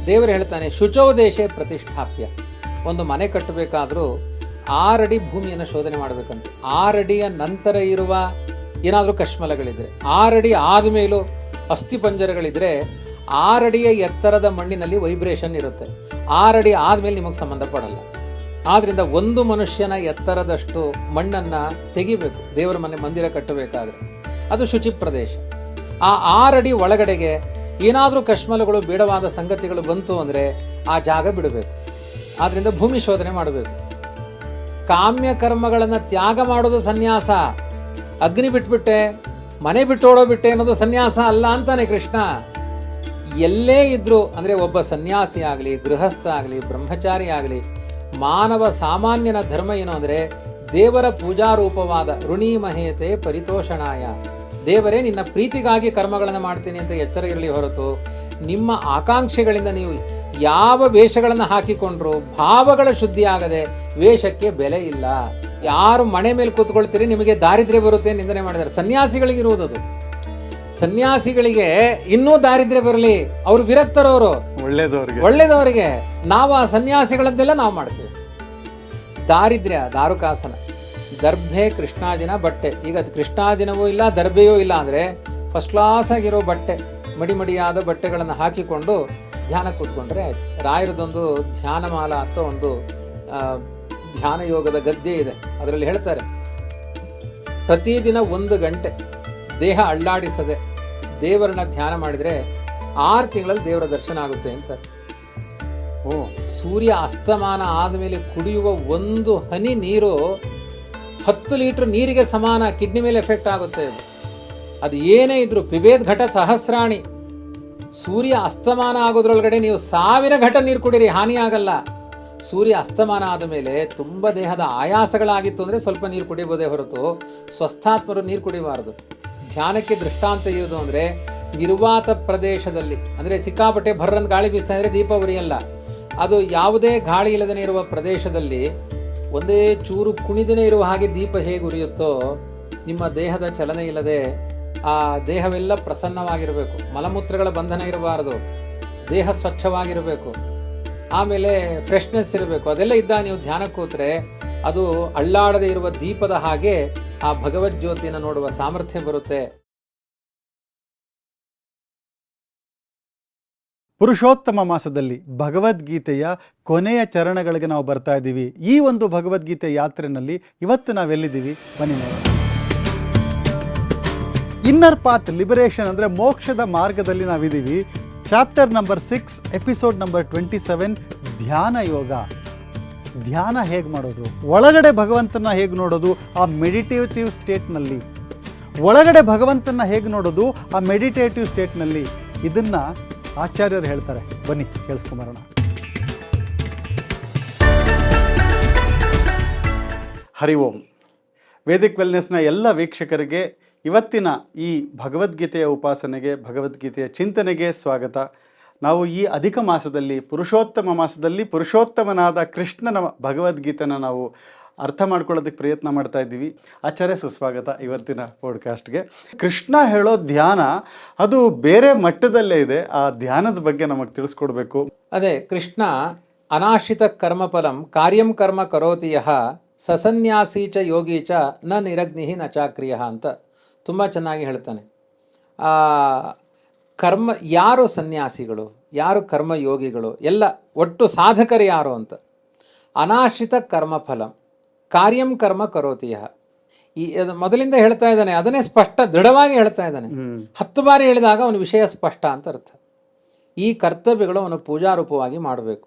ದೇವರು ಹೇಳ್ತಾನೆ ಶುಚೌ ದೇಶೇ ಪ್ರತಿಷ್ಠಾಪ್ಯ. ಒಂದು ಮನೆ ಕಟ್ಟಬೇಕಾದ್ರೂ 6 ಅಡಿ ಭೂಮಿಯನ್ನು ಶೋಧನೆ ಮಾಡಬೇಕಂತ. 6 ಅಡಿಯ ನಂತರ ಇರುವ ಏನಾದರೂ ಕಶ್ಮಲಗಳಿದ್ರೆ, 6 ಅಡಿ ಆದಮೇಲೂ ಅಸ್ಥಿಪಂಜರಗಳಿದ್ರೆ, 6 ಅಡಿಯ ಎತ್ತರದ ಮಣ್ಣಿನಲ್ಲಿ ವೈಬ್ರೇಷನ್ ಇರುತ್ತೆ. 6 ಅಡಿ ಆದಮೇಲೆ ನಿಮಗೆ ಸಂಬಂಧ ಪಡಲ್ಲ. ಆದ್ದರಿಂದ ಒಂದು ಮನುಷ್ಯನ ಎತ್ತರದಷ್ಟು ಮಣ್ಣನ್ನು ತೆಗಿಬೇಕು ದೇವರ ಮಂದಿರ ಕಟ್ಟಬೇಕಾದ್ರೆ. ಅದು ಶುಚಿ ಪ್ರದೇಶ. ಆ 6 ಅಡಿ ಒಳಗಡೆಗೆ ಏನಾದರೂ ಕಶ್ಮಲಗಳು ಬೇಡವಾದ ಸಂಗತಿಗಳು ಬಂತು ಅಂದರೆ ಆ ಜಾಗ ಬಿಡಬೇಕು. ಆದ್ದರಿಂದ ಭೂಮಿ ಶೋಧನೆ ಮಾಡಬೇಕು. ಕಾಮ್ಯ ಕರ್ಮಗಳನ್ನು ತ್ಯಾಗ ಮಾಡೋದು ಸನ್ಯಾಸ. ಅಗ್ನಿ ಬಿಟ್ಬಿಟ್ಟೆ, ಮನೆ ಬಿಟ್ಟೋಡೋ ಬಿಟ್ಟೆ ಅನ್ನೋದು ಸನ್ಯಾಸ ಅಲ್ಲ ಅಂತಾನೆ ಕೃಷ್ಣ. ಎಲ್ಲೇ ಇದ್ರೂ ಅಂದರೆ ಒಬ್ಬ ಸನ್ಯಾಸಿ ಆಗಲಿ, ಗೃಹಸ್ಥ ಆಗಲಿ, ಬ್ರಹ್ಮಚಾರಿ ಆಗಲಿ, ಮಾನವ ಸಾಮಾನ್ಯನ ಧರ್ಮ ಏನು ಅಂದರೆ ದೇವರ ಪೂಜಾರೂಪವಾದ ಋಣಿ ಮಹೇತೆ ಪರಿತೋಷಣಾಯ. ದೇವರೇ ನಿನ್ನ ಪ್ರೀತಿಗಾಗಿ ಕರ್ಮಗಳನ್ನು ಮಾಡ್ತೀನಿ ಅಂತ ಎಚ್ಚರ ಇರಲಿ ಹೊರತು ನಿಮ್ಮ ಆಕಾಂಕ್ಷೆಗಳಿಂದ ನೀವು ಯಾವ ವೇಷಗಳನ್ನು ಹಾಕಿಕೊಂಡ್ರು ಭಾವಗಳ ಶುದ್ಧಿ ಆಗದೆ ವೇಷಕ್ಕೆ ಬೆಲೆ ಇಲ್ಲ. ಯಾರು ಮನೆ ಮೇಲೆ ಕೂತ್ಕೊಳ್ತೀರಿ ನಿಮಗೆ ದಾರಿದ್ರ್ಯ ಬರುತ್ತೆ ನಿಂದನೆ ಮಾಡಿದ್ದಾರೆ. ಸನ್ಯಾಸಿಗಳಿಗಿರುವುದದು. ಸನ್ಯಾಸಿಗಳಿಗೆ ಇನ್ನೂ ದಾರಿದ್ರ್ಯ ಬರಲಿ, ಅವ್ರು ವಿರಕ್ತರವರು, ಒಳ್ಳೇದವರಿಗೆ. ನಾವು ಆ ಸನ್ಯಾಸಿಗಳದ್ದೆಲ್ಲ ನಾವು ಮಾಡ್ತೀವಿ. ದಾರಿದ್ರ್ಯ ದಾರುಕಾಸನ, ದರ್ಭೆ ಕೃಷ್ಣಾಜಿನ ಬಟ್ಟೆ. ಈಗ ಕೃಷ್ಣಾಜಿನವೂ ಇಲ್ಲ, ದರ್ಭೆಯೂ ಇಲ್ಲ ಅಂದರೆ ಫಸ್ಟ್ ಕ್ಲಾಸ್ ಆಗಿರೋ ಬಟ್ಟೆ, ಮಡಿಯಾದ ಬಟ್ಟೆಗಳನ್ನು ಹಾಕಿಕೊಂಡು ಧ್ಯಾನ ಕೂತ್ಕೊಂಡ್ರೆ ಆಯ್ತು. ರಾಯರದೊಂದು ಧ್ಯಾನಮಾಲ ಅಂತ ಒಂದು ಧ್ಯಾನ ಯೋಗದ ಗದ್ದೆ ಇದೆ. ಅದರಲ್ಲಿ ಹೇಳ್ತಾರೆ, ಪ್ರತಿದಿನ 1 ಗಂಟೆ ದೇಹ ಅಳ್ಳಾಡಿಸದೆ ದೇವರನ್ನ ಧ್ಯಾನ ಮಾಡಿದರೆ 6 ತಿಂಗಳಲ್ಲಿ ದೇವರ ದರ್ಶನ ಆಗುತ್ತೆ ಅಂತ. ಸೂರ್ಯ ಅಸ್ತಮಾನ ಆದಮೇಲೆ ಕುಡಿಯುವ 1 ಹನಿ ನೀರು 10 ಲೀಟರ್ ನೀರಿಗೆ ಸಮಾನ. ಕಿಡ್ನಿ ಮೇಲೆ ಎಫೆಕ್ಟ್ ಆಗುತ್ತೆ. ಅದು ಏನೇ ಇದ್ರು ಪಿಬೇದ್ ಘಟ ಸಹಸ್ರಾಣಿ. ಸೂರ್ಯ ಅಸ್ತಮಾನ ಆಗೋದ್ರೊಳಗಡೆ ನೀವು 1000 ಘಟ ನೀರು ಕುಡೀರಿ, ಹಾನಿ ಆಗಲ್ಲ. ಸೂರ್ಯ ಅಸ್ತಮಾನ ಆದ ಮೇಲೆ ತುಂಬ ದೇಹದ ಆಯಾಸಗಳಾಗಿತ್ತು ಅಂದರೆ ಸ್ವಲ್ಪ ನೀರು ಕುಡಿಬೋದೇ ಹೊರತು ಸ್ವಸ್ಥಾತ್ಮರು ನೀರು ಕುಡಿಬಾರದು. ಧ್ಯಾನಕ್ಕೆ ದೃಷ್ಟಾಂತ ಇರುವುದು ಅಂದರೆ ನಿರ್ವಾತ ಪ್ರದೇಶದಲ್ಲಿ, ಅಂದರೆ ಸಿಕ್ಕಾಪಟ್ಟೆ ಭರ್ರನ್ ಗಾಳಿ ಬೀಸ್ತಾ ಇದ್ರೆ ದೀಪ ಉರಿಯಲ್ಲ. ಅದು ಯಾವುದೇ ಗಾಳಿ ಇಲ್ಲದೇ ಇರುವ ಪ್ರದೇಶದಲ್ಲಿ ಒಂದೇ ಚೂರು ಕುಣಿದನೇ ಇರುವ ಹಾಗೆ ದೀಪ ಹೇಗೆ ಉರಿಯುತ್ತೋ, ನಿಮ್ಮ ದೇಹದ ಚಲನೆ ಇಲ್ಲದೆ ಆ ದೇಹವೆಲ್ಲ ಪ್ರಸನ್ನವಾಗಿರಬೇಕು. ಮಲಮೂತ್ರಗಳ ಬಂಧನ ಇರಬಾರದು, ದೇಹ ಸ್ವಚ್ಛವಾಗಿರಬೇಕು, ಆಮೇಲೆ ಫ್ರೆಶ್ನೆಸ್ ಇರಬೇಕು. ಅದೆಲ್ಲ ಇದ್ದಾಗ ನೀವು ಧ್ಯಾನ ಕೂತ್ರೆ ಅದು ಅಳ್ಳಾಡದೆ ಇರುವ ದೀಪದ ಹಾಗೆ ಆ ಭಗವಜ್ಯೋತಿಯನ್ನು ನೋಡುವ ಸಾಮರ್ಥ್ಯ ಬರುತ್ತೆ. ಪುರುಷೋತ್ತಮ ಮಾಸದಲ್ಲಿ ಭಗವದ್ಗೀತೆಯ ಕೊನೆಯ ಚರಣಗಳಿಗೆ ನಾವು ಬರ್ತಾ ಇದ್ದೀವಿ. ಈ ಒಂದು ಭಗವದ್ಗೀತೆ ಯಾತ್ರೆಯಲ್ಲಿ ಇವತ್ತು ನಾವೆಲ್ಲಿದ್ದೀವಿ ಬನ್ನಿ ನೋಡೋಣ. ಇನ್ನರ್ ಪಾತ್ ಲಿಬರೇಷನ್ ಅಂದರೆ ಮೋಕ್ಷದ ಮಾರ್ಗದಲ್ಲಿ ನಾವಿದ್ದೀವಿ. ಚಾಪ್ಟರ್ ನಂಬರ್ 6 ಎಪಿಸೋಡ್ ನಂಬರ್ 27 ಧ್ಯಾನ ಯೋಗ. ಧ್ಯಾನ ಹೇಗೆ ಮಾಡೋದು, ಒಳಗಡೆ ಭಗವಂತನ ಹೇಗೆ ನೋಡೋದು ಆ ಮೆಡಿಟೇಟಿವ್ ಸ್ಟೇಟ್ನಲ್ಲಿ, ಒಳಗಡೆ ಭಗವಂತನ ಹೇಗೆ ನೋಡೋದು ಆ ಮೆಡಿಟೇಟಿವ್ ಸ್ಟೇಟ್ನಲ್ಲಿ, ಇದನ್ನು ಆಚಾರ್ಯರು ಹೇಳ್ತಾರೆ. ಬನ್ನಿ ಕೇಳಿಸ್ಕೊಂಬರೋಣ. ಹರಿ ಓಂ. ವೇದಿಕ್ ವೆಲ್ನೆಸ್ನ ಎಲ್ಲ ವೀಕ್ಷಕರಿಗೆ ಇವತ್ತಿನ ಈ ಭಗವದ್ಗೀತೆಯ ಉಪಾಸನೆಗೆ, ಭಗವದ್ಗೀತೆಯ ಚಿಂತನೆಗೆ ಸ್ವಾಗತ. ನಾವು ಈ ಅಧಿಕ ಮಾಸದಲ್ಲಿ, ಪುರುಷೋತ್ತಮ ಮಾಸದಲ್ಲಿ ಪುರುಷೋತ್ತಮನಾದ ಕೃಷ್ಣನ ಭಗವದ್ಗೀತೆನ ನಾವು ಅರ್ಥ ಮಾಡ್ಕೊಳ್ಳೋದಕ್ಕೆ ಪ್ರಯತ್ನ ಮಾಡ್ತಾ ಇದ್ದೀವಿ. ಆಚಾರ್ಯ ಸುಸ್ವಾಗತ ಇವತ್ತಿನ ಪಾಡ್ಕಾಸ್ಟ್ಗೆ. ಕೃಷ್ಣ ಹೇಳೋ ಧ್ಯಾನ ಅದು ಬೇರೆ ಮಟ್ಟದಲ್ಲೇ ಇದೆ. ಆ ಧ್ಯಾನದ ಬಗ್ಗೆ ನಮಗೆ ತಿಳಿಸ್ಕೊಡ್ಬೇಕು. ಅದೇ ಕೃಷ್ಣ ಅನಾಶ್ರಿತ ಕರ್ಮಫಲಂ ಕಾರ್ಯಂ ಕರ್ಮ ಕರೋತಿ ಯಃ ಸಸನ್ಯಾಸಿ ಚ ಯೋಗಿ ಚ ನ ನಿರಗ್ನಿ ನ ಚಾಕ್ರಿಯ ಅಂತ ತುಂಬ ಚೆನ್ನಾಗಿ ಹೇಳ್ತಾನೆ. ಕರ್ಮ ಯಾರು ಸನ್ಯಾಸಿಗಳು, ಯಾರು ಕರ್ಮಯೋಗಿಗಳು, ಎಲ್ಲ ಒಟ್ಟು ಸಾಧಕರು ಯಾರು ಅಂತ. ಅನಾಶ್ರಿತ ಕರ್ಮಫಲಂ ಕಾರ್ಯಂ ಕರ್ಮ ಕರೋತಿಯ ಈ ಮೊದಲಿಂದ ಹೇಳ್ತಾ ಇದ್ದಾನೆ. ಅದನ್ನೇ ಸ್ಪಷ್ಟ ದೃಢವಾಗಿ ಹೇಳ್ತಾ ಇದ್ದಾನೆ. 10 ಬಾರಿ ಹೇಳಿದಾಗ ಅವನ ವಿಷಯ ಸ್ಪಷ್ಟ ಅಂತ ಅರ್ಥ. ಈ ಕರ್ತವ್ಯಗಳು ಅವನು ಪೂಜಾರೂಪವಾಗಿ ಮಾಡಬೇಕು,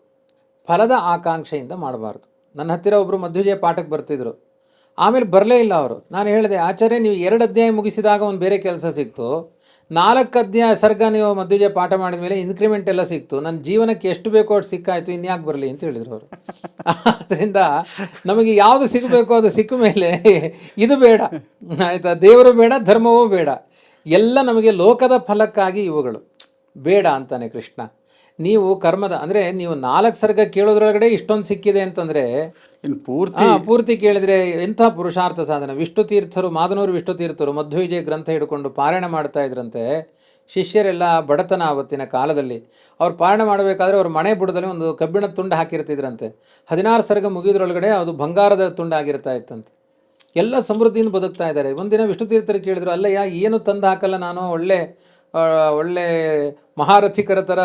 ಫಲದ ಆಕಾಂಕ್ಷೆಯಿಂದ ಮಾಡಬಾರ್ದು. ನನ್ನ ಹತ್ತಿರ ಒಬ್ಬರು ಮಧ್ಯುಜಯ ಪಾಠಕ್ಕೆ ಬರ್ತಿದ್ರು, ಆಮೇಲೆ ಬರಲೇ ಇಲ್ಲ ಅವರು. ನಾನು ಹೇಳಿದೆ, ಆಚಾರ್ಯ ನೀವು 2 ಅಧ್ಯಾಯ ಮುಗಿಸಿದಾಗ ಒಂದು ಬೇರೆ ಕೆಲಸ ಸಿಕ್ತು, 4 ಅಧ್ಯಾಯ ಸರ್ಗ ನೀವು ಮಧ್ಯುಜಯ ಪಾಠ ಮಾಡಿದ ಮೇಲೆ ಇನ್ಕ್ರಿಮೆಂಟ್ ಎಲ್ಲ ಸಿಕ್ತು, ನನ್ನ ಜೀವನಕ್ಕೆ ಎಷ್ಟು ಬೇಕೋ ಅಷ್ಟು ಸಿಕ್ಕಾಯ್ತು, ಇನ್ಯಾಕೆ ಬರಲಿ ಅಂತ ಹೇಳಿದ್ರು ಅವರು. ಆದ್ದರಿಂದ ನಮಗೆ ಯಾವುದು ಸಿಗಬೇಕು ಅದು ಸಿಕ್ಕ ಮೇಲೆ ಇದು ಬೇಡ, ಆಯಿತಾ, ದೇವರು ಬೇಡ, ಧರ್ಮವೂ ಬೇಡ, ಎಲ್ಲ ನಮಗೆ ಲೋಕದ ಫಲಕ್ಕಾಗಿ ಇವುಗಳು ಬೇಡ ಅಂತಾನೆ ಕೃಷ್ಣ. ನೀವು ಕರ್ಮದ ಅಂದರೆ ನೀವು 4 ಸರ್ಗ ಕೇಳೋದ್ರೊಳಗಡೆ ಇಷ್ಟೊಂದು ಸಿಕ್ಕಿದೆ ಅಂತಂದರೆ ಇನ್ನು ಪೂರ್ತಿ ಪೂರ್ತಿ ಕೇಳಿದರೆ ಎಂಥ ಪುರುಷಾರ್ಥ ಸಾಧನ. ವಿಷ್ಣು ತೀರ್ಥರು, ಮಾದನೂರು ವಿಷ್ಣು ತೀರ್ಥರು ಮಧ್ವವಿಜಯ ಗ್ರಂಥ ಹಿಡ್ಕೊಂಡು ಪಾರಾಯಣ ಮಾಡ್ತಾ ಇದ್ರಂತೆ. ಶಿಷ್ಯರೆಲ್ಲ ಬಡತನ ಆವತ್ತಿನ ಕಾಲದಲ್ಲಿ ಅವ್ರು ಪಾರಾಯಣ ಮಾಡಬೇಕಾದ್ರೆ ಅವ್ರ ಮನೆ ಬುಡದಲ್ಲಿ ಒಂದು ಕಬ್ಬಿಣದ ತುಂಡು ಹಾಕಿರ್ತಿದ್ರಂತೆ. 16 ಸರ್ಗ ಮುಗಿಯೋದ್ರೊಳಗಡೆ ಅದು ಬಂಗಾರದ ತುಂಡು ಆಗಿರ್ತಾ ಇತ್ತಂತೆ. ಎಲ್ಲ ಸಮೃದ್ಧಿಯಿಂದ ಬದುಕ್ತಾ ಇದ್ದಾರೆ. ಒಂದಿನ ವಿಷ್ಣು ತೀರ್ಥರು ಕೇಳಿದ್ರು, ಅಲ್ಲಯ್ಯ ಏನು ತಂದು ಹಾಕಲ್ಲ, ನಾನು ಒಳ್ಳೆ ಮಹಾರಥಿಕರ ಥರ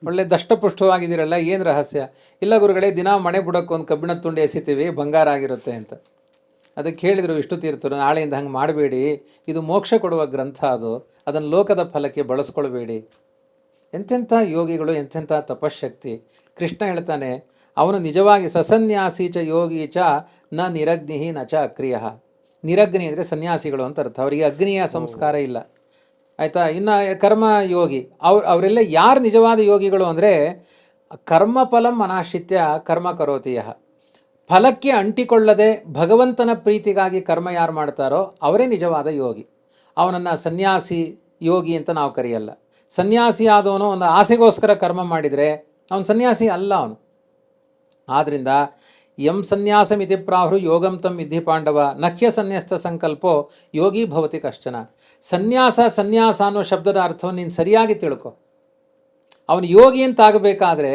ಒಳ್ಳೆ ದಷ್ಟಪುಷ್ಟವಾಗಿದ್ದೀರಲ್ಲ, ಏನು ರಹಸ್ಯ? ಇಲ್ಲ ಗುರುಗಳೇ, ದಿನ ಮನೆ ಬುಡಕ್ಕೆ ಒಂದು ಕಬ್ಬಿಣದ ತುಂಡು ಎಸಿತೀವಿ, ಬಂಗಾರ ಆಗಿರುತ್ತೆ ಅಂತ. ಅದಕ್ಕೆ ಹೇಳಿದರು ವಿಷ್ಣು ತೀರ್ಥರು, ನಾಳೆಯಿಂದ ಹಂಗೆ ಮಾಡಬೇಡಿ, ಇದು ಮೋಕ್ಷ ಕೊಡುವ ಗ್ರಂಥ, ಅದನ್ನು ಲೋಕದ ಫಲಕ್ಕೆ ಬಳಸ್ಕೊಳ್ಬೇಡಿ. ಎಂತೆಂಥ ಯೋಗಿಗಳು, ಎಂತೆಂಥ ತಪಶಕ್ತಿ. ಕೃಷ್ಣ ಹೇಳ್ತಾನೆ, ಅವನು ನಿಜವಾಗಿ ಸಸನ್ಯಾಸಿ ಚ ಯೋಗಿ ಚ ನ ನಿರಗ್ನಿ ನ ಚ ಅಕ್ರಿಯ. ನಿರಗ್ನಿ ಅಂದರೆ ಸನ್ಯಾಸಿಗಳು ಅಂತ ಅರ್ಥ. ಅವರಿಗೆ ಅಗ್ನಿಯ ಸಂಸ್ಕಾರ ಇಲ್ಲ, ಆಯಿತಾ. ಇನ್ನು ಕರ್ಮಯೋಗಿ ಅವರೆಲ್ಲ ಯಾರು ನಿಜವಾದ ಯೋಗಿಗಳು ಅಂದರೆ, ಕರ್ಮಫಲಂ ಅನಾಶ್ರಿತ್ಯ ಕರ್ಮ ಕರೋತಿಯ. ಫಲಕ್ಕೆ ಅಂಟಿಕೊಳ್ಳದೆ ಭಗವಂತನ ಪ್ರೀತಿಗಾಗಿ ಕರ್ಮ ಯಾರು ಮಾಡ್ತಾರೋ ಅವರೇ ನಿಜವಾದ ಯೋಗಿ. ಅವನನ್ನು ಸನ್ಯಾಸಿ ಯೋಗಿ ಅಂತ ನಾವು ಕರೆಯಲ್ಲ. ಸನ್ಯಾಸಿ ಆದವನು ಒಂದು ಆಸೆಗೋಸ್ಕರ ಕರ್ಮ ಮಾಡಿದರೆ ಅವನು ಸನ್ಯಾಸಿ ಅಲ್ಲ ಅವನು. ಆದ್ದರಿಂದ ಯಂ ಸನ್ಯಾಸಮಿತಿ ಪ್ರಾಹು ಯೋಗಂ ತಂ ವಿಧಿ ಪಾಂಡವ ನಖ್ಯ ಸನ್ಯಸ್ತ ಸಂಕಲ್ಪೋ ಯೋಗಿ ಭವತಿ ಕಶ್ಚನ. ಸನ್ಯಾಸ ಅನ್ನೋ ಶಬ್ದದ ಅರ್ಥವನ್ನು ನೀನು ಸರಿಯಾಗಿ ತಿಳ್ಕೊ. ಅವನು ಯೋಗಿ ಅಂತ ಆಗಬೇಕಾದ್ರೆ